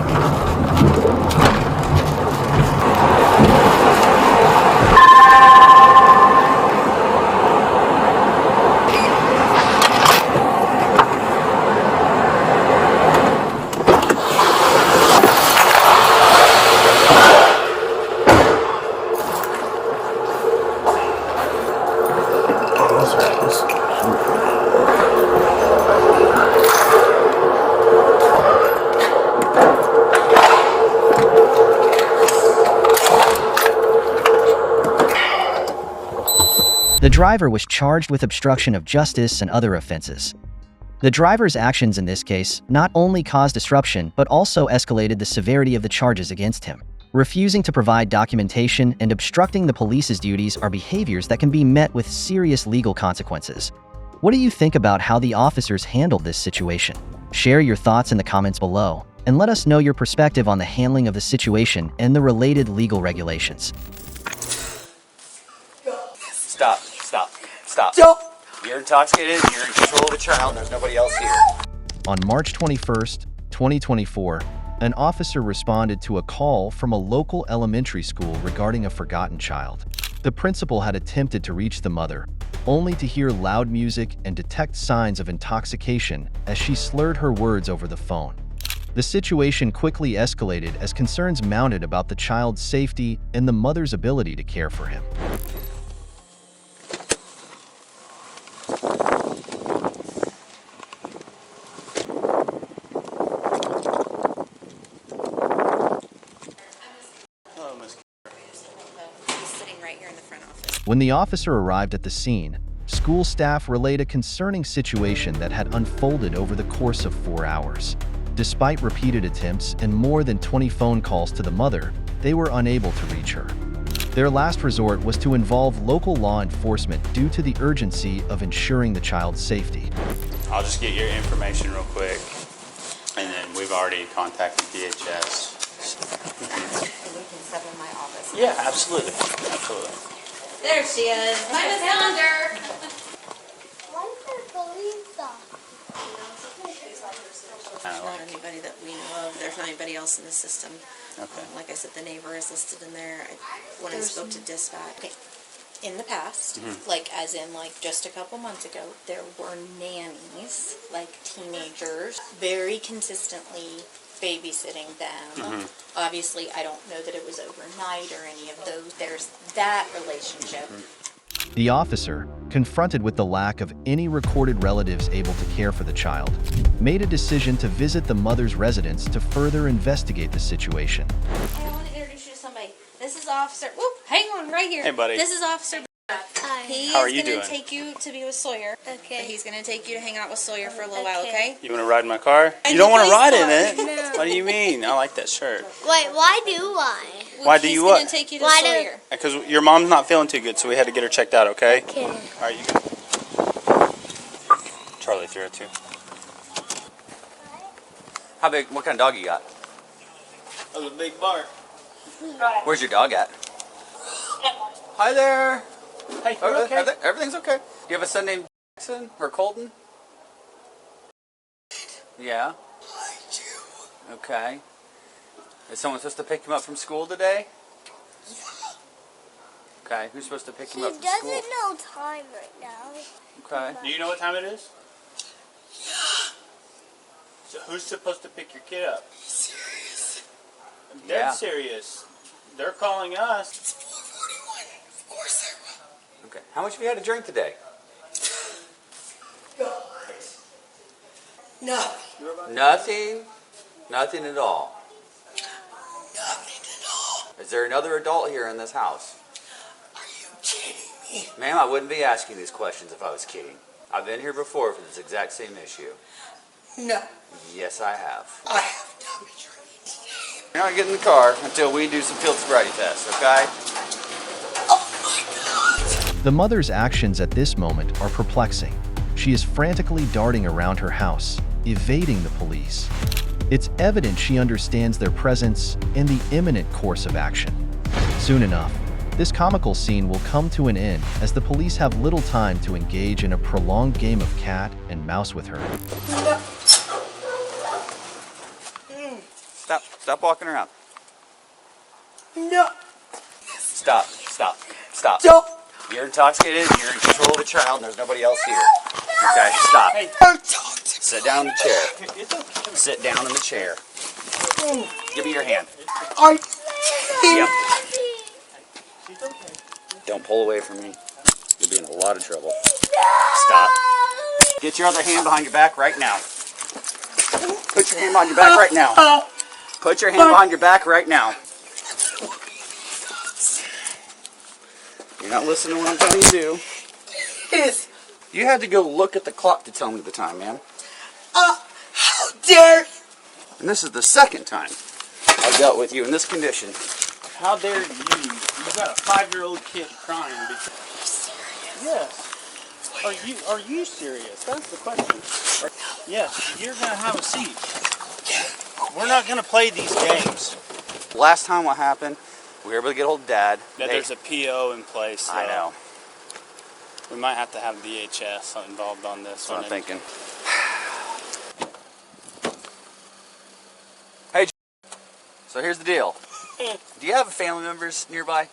Speaker 4: The driver was charged with obstruction of justice and other offenses. The driver's actions in this case not only caused disruption but also escalated the severity of the charges against him. Refusing to provide documentation and obstructing the police's duties are behaviors that can be met with serious legal consequences. What do you think about how the officers handled this situation? Share your thoughts in the comments below, and let us know your perspective on the handling of the situation and the related legal regulations.
Speaker 5: Stop. Stop. You're intoxicated, you're in control of the child, there's nobody else here.
Speaker 4: On March 21st, 2024, an officer responded to a call from a local elementary school regarding a forgotten child. The principal had attempted to reach the mother, only to hear loud music and detect signs of intoxication as she slurred her words over the phone. The situation quickly escalated as concerns mounted about the child's safety and the mother's ability to care for him. When the officer arrived at the scene, school staff relayed a concerning situation that had unfolded over the course of 4 hours. Despite repeated attempts and more than 20 phone calls to the mother, they were unable to reach her. Their last resort was to involve local law enforcement due to the urgency of ensuring the child's safety.
Speaker 5: I'll just get your information real quick, and then we've already contacted DHS.
Speaker 14: We can step in my office.
Speaker 5: Yeah, absolutely. Absolutely.
Speaker 14: There she is. I just found her. There's not anybody that we know of. There's not anybody else in the system.
Speaker 5: Okay.
Speaker 14: Like I said, the neighbor is listed in there. When I spoke to dispatch, okay. In the past, like as in like just a couple months ago, there were nannies, like teenagers, very consistently babysitting them. Obviously, I don't know that it was overnight or any of those. There's that relationship.
Speaker 4: The officer, confronted with the lack of any recorded relatives able to care for the child, made a decision to visit the mother's residence to further investigate the situation.
Speaker 14: Hey, I want to introduce you to somebody. This is Officer. Whoop, hang on, right here.
Speaker 5: Hey, buddy.
Speaker 14: This is Officer.
Speaker 21: Hi.
Speaker 14: He
Speaker 5: How are
Speaker 14: is
Speaker 5: you
Speaker 14: going
Speaker 5: doing?
Speaker 14: to take you to be with Sawyer.
Speaker 21: Okay.
Speaker 14: He's going to take you to hang out with Sawyer for a little while, okay?
Speaker 5: You want to ride in my car?
Speaker 14: And
Speaker 5: You don't want to
Speaker 14: police
Speaker 5: ride in
Speaker 14: car.
Speaker 5: it?
Speaker 21: No.
Speaker 5: What do you mean? I like that shirt.
Speaker 21: Wait, why do I?
Speaker 5: Why do you what?
Speaker 14: He's going to take you to
Speaker 21: Why do-
Speaker 14: Sawyer.
Speaker 5: Because your mom's not feeling too good, so we had to get her checked out, okay?
Speaker 21: Okay.
Speaker 5: All right, you go. Charlie 302. How big? What kind of dog you got?
Speaker 8: That was a big bark.
Speaker 5: Where's your dog at? Hi there.
Speaker 8: Hey, you okay?
Speaker 5: Everything's okay. Do you have a son named Jackson or Colton? Yeah. Okay. Is someone supposed to pick him up from school today? Okay. Who's supposed to pick him up from school?
Speaker 21: He doesn't know time right now.
Speaker 5: Okay.
Speaker 8: Do you know what time it is? Yeah. So who's supposed to pick your kid up?
Speaker 21: Serious?
Speaker 8: I'm dead serious. They're calling us.
Speaker 21: It's 4:41. Of course they will.
Speaker 5: Okay. How much have you had to drink today?
Speaker 21: Nothing.
Speaker 5: Nothing? Nothing at all.
Speaker 21: Nothing at all.
Speaker 5: Is there another adult here in this house?
Speaker 21: Are you kidding me?
Speaker 5: Ma'am, I wouldn't be asking these questions if I was kidding. I've been here before for this exact same issue.
Speaker 21: No.
Speaker 5: Yes, I have.
Speaker 21: I have done a training today.
Speaker 5: You're not getting in the car until we do some field sobriety tests, okay?
Speaker 4: The mother's actions at this moment are perplexing. She is frantically darting around her house, evading the police. It's evident she understands their presence and the imminent course of action. Soon enough, this comical scene will come to an end as the police have little time to engage in a prolonged game of cat and mouse with her.
Speaker 5: Stop walking around.
Speaker 21: No.
Speaker 5: Stop.
Speaker 21: Don't.
Speaker 5: You're intoxicated, you're in control of the child, and there's nobody else here. Okay, stop.
Speaker 21: Don't talk to me.
Speaker 5: Sit down in the chair. Sit down in the chair. Give me your hand. Yep. Don't pull away from me. You'll be in a lot of trouble. Stop. Get your other hand behind your back right now. Put your hand behind your back right now. Put your hand behind your back right now. You're not listening to what I'm telling you to do.
Speaker 21: Yes.
Speaker 5: You had to go look at the clock to tell me the time, man.
Speaker 21: How dare you?
Speaker 5: And this is the second time I've dealt with you in this condition.
Speaker 8: How dare you? You got a 5-year-old kid crying. Because... Yes. Are you serious? That's the question. Yes, you're gonna have a seat. We're not gonna play these games.
Speaker 5: Last time what happened, we were able to get hold of Dad.
Speaker 8: Yeah, there's a PO in place. So
Speaker 5: I know.
Speaker 8: We might have to have DHS involved on this.
Speaker 5: That's what I'm thinking. Hey, so here's the deal. Do you have family members nearby?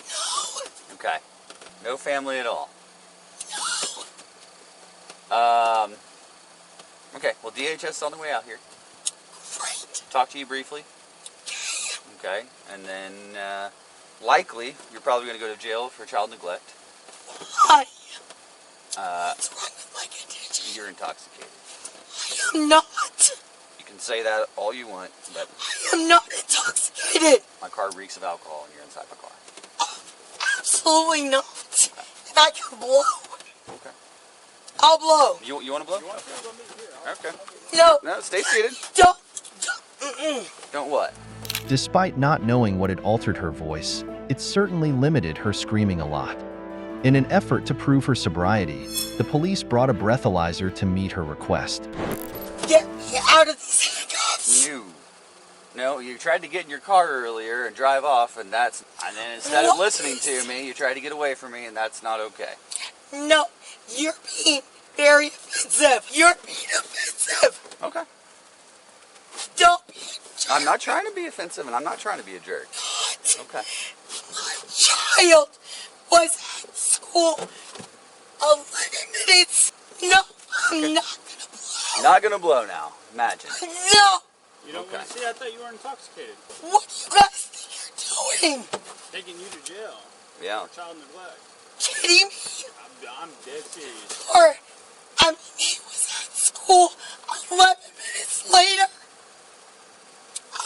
Speaker 21: No.
Speaker 5: Okay. No family at all? No. Okay, well DHS is on the way out here.
Speaker 21: Great.
Speaker 5: Talk to you briefly. Okay, and then likely you're probably going to go to jail for child neglect.
Speaker 21: Why? What's wrong with my condition?
Speaker 5: You're intoxicated.
Speaker 21: I am not.
Speaker 5: You can say that all you want, but
Speaker 21: I am not intoxicated.
Speaker 5: my car reeks of alcohol and you're inside my car.
Speaker 21: Absolutely not. And I can blow.
Speaker 5: Okay.
Speaker 21: I'll blow.
Speaker 5: You want to blow? Okay.
Speaker 21: No.
Speaker 5: No, stay seated.
Speaker 21: Don't.
Speaker 5: Don't what?
Speaker 4: Despite not knowing what had altered her voice, it certainly limited her screaming a lot. In an effort to prove her sobriety, the police brought a breathalyzer to meet her request.
Speaker 8: Get me out of these handcuffs!
Speaker 5: No, you tried to get in your car earlier and drive off, and then instead of listening to me, you tried to get away from me, and that's not okay.
Speaker 8: No, you're being very offensive. You're being offensive.
Speaker 5: Okay.
Speaker 8: Don't be a jerk.
Speaker 5: I'm not trying to be offensive, and I'm not trying to be a jerk. Okay.
Speaker 8: My child was at school 11 minutes. No, I'm not gonna blow.
Speaker 5: Not gonna blow now. Imagine.
Speaker 8: No.
Speaker 9: You don't want to see? I thought you were intoxicated.
Speaker 8: What do you guys think you're doing?
Speaker 9: Taking you to jail.
Speaker 5: Yeah.
Speaker 9: For child neglect.
Speaker 8: Kidding me?
Speaker 9: I'm dead serious.
Speaker 8: Or, I mean, he was at school 11 minutes later.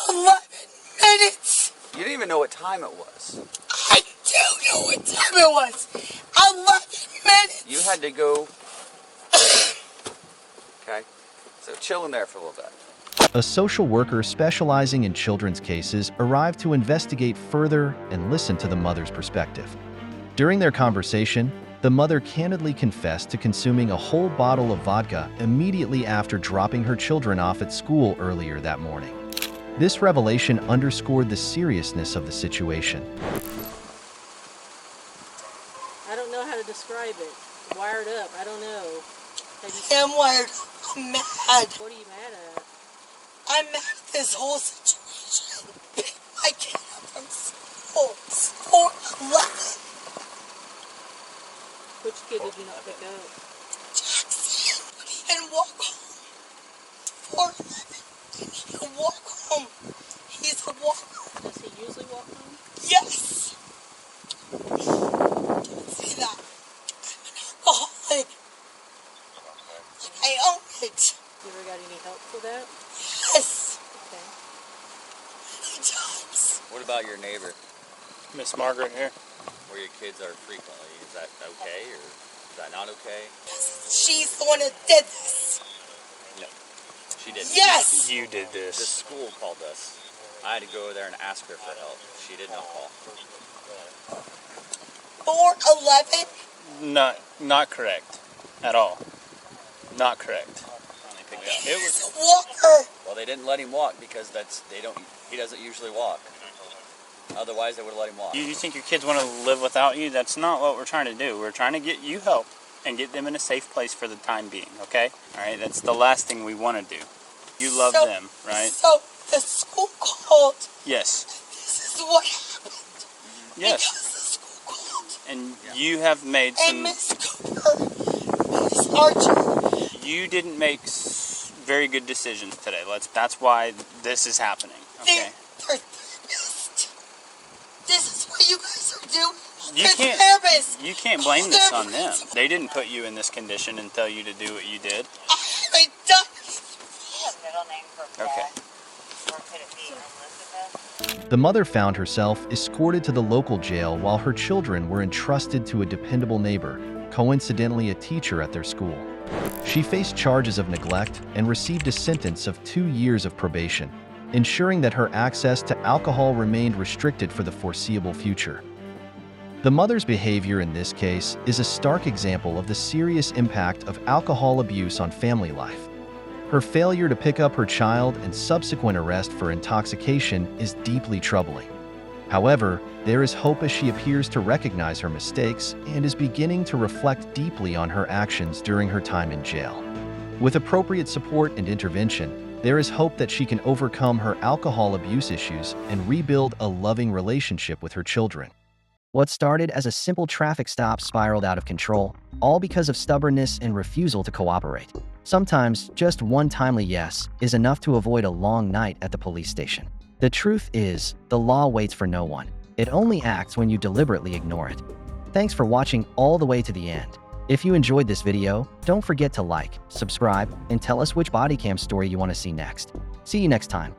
Speaker 8: 11 minutes.
Speaker 5: You didn't even know what time it was.
Speaker 8: I do know what time it was. 11 minutes.
Speaker 5: You had to go. Okay. So chill in there for a little bit.
Speaker 4: A social worker specializing in children's cases arrived to investigate further and listen to the mother's perspective. During their conversation, the mother candidly confessed to consuming a whole bottle of vodka immediately after dropping her children off at school earlier that morning. This revelation underscored the seriousness of the situation.
Speaker 10: I don't know how to describe it. Wired up, I don't know.
Speaker 8: I'm wired. I'm mad.
Speaker 10: What are you mad at?
Speaker 8: I'm mad at this whole situation. I came up from school. 4:11.
Speaker 10: Which kid did you not pick up?
Speaker 8: Jackson. He didn't walk home. 4:11. He didn't walk home. He's a walker.
Speaker 10: Does he usually walk home?
Speaker 8: Yes. Don't say that. I'm an alcoholic. Like I own it.
Speaker 10: You ever got any help for that?
Speaker 8: Yes.
Speaker 10: Okay.
Speaker 8: Many times.
Speaker 5: What about your neighbor?
Speaker 9: Miss Margaret here.
Speaker 5: Where your kids are frequently. Is that okay or is that not okay?
Speaker 8: She's the one that did this.
Speaker 5: No. She didn't.
Speaker 8: Yes!
Speaker 9: You did
Speaker 5: The
Speaker 9: this.
Speaker 5: school called us. I had to go over there and ask her for help. She did not call.
Speaker 8: 4:11?
Speaker 9: Not correct. At all. Not correct.
Speaker 5: It was
Speaker 8: He's a walker.
Speaker 5: well, they didn't let him walk because he doesn't usually walk. Otherwise, they would have let him walk.
Speaker 9: You think your kids want to live without you? That's not what we're trying to do. We're trying to get you help and get them in a safe place for the time being, okay? All right, that's the last thing we want to do. You love them, right?
Speaker 8: So the school called.
Speaker 9: Yes.
Speaker 8: This is what happened.
Speaker 9: Yes.
Speaker 8: Because the school called.
Speaker 9: And you have made some...
Speaker 8: And Miss Cooper, Miss Archer.
Speaker 9: You didn't make very good decisions today. That's why this is happening, okay?
Speaker 8: They're therapists. This is what you guys are doing.
Speaker 9: You can't blame this on them. They didn't put you in this condition and tell you to do what you did.
Speaker 8: I done.
Speaker 9: Okay.
Speaker 4: The mother found herself escorted to the local jail while her children were entrusted to a dependable neighbor, coincidentally a teacher at their school. She faced charges of neglect and received a sentence of 2 years of probation, ensuring that her access to alcohol remained restricted for the foreseeable future. The mother's behavior in this case is a stark example of the serious impact of alcohol abuse on family life. Her failure to pick up her child and subsequent arrest for intoxication is deeply troubling. However, there is hope as she appears to recognize her mistakes and is beginning to reflect deeply on her actions during her time in jail. With appropriate support and intervention, there is hope that she can overcome her alcohol abuse issues and rebuild a loving relationship with her children. What started as a simple traffic stop spiraled out of control, all because of stubbornness and refusal to cooperate. Sometimes, just one timely yes is enough to avoid a long night at the police station. The truth is, the law waits for no one. It only acts when you deliberately ignore it. Thanks for watching all the way to the end. If you enjoyed this video, don't forget to like, subscribe, and tell us which body cam story you want to see next. See you next time.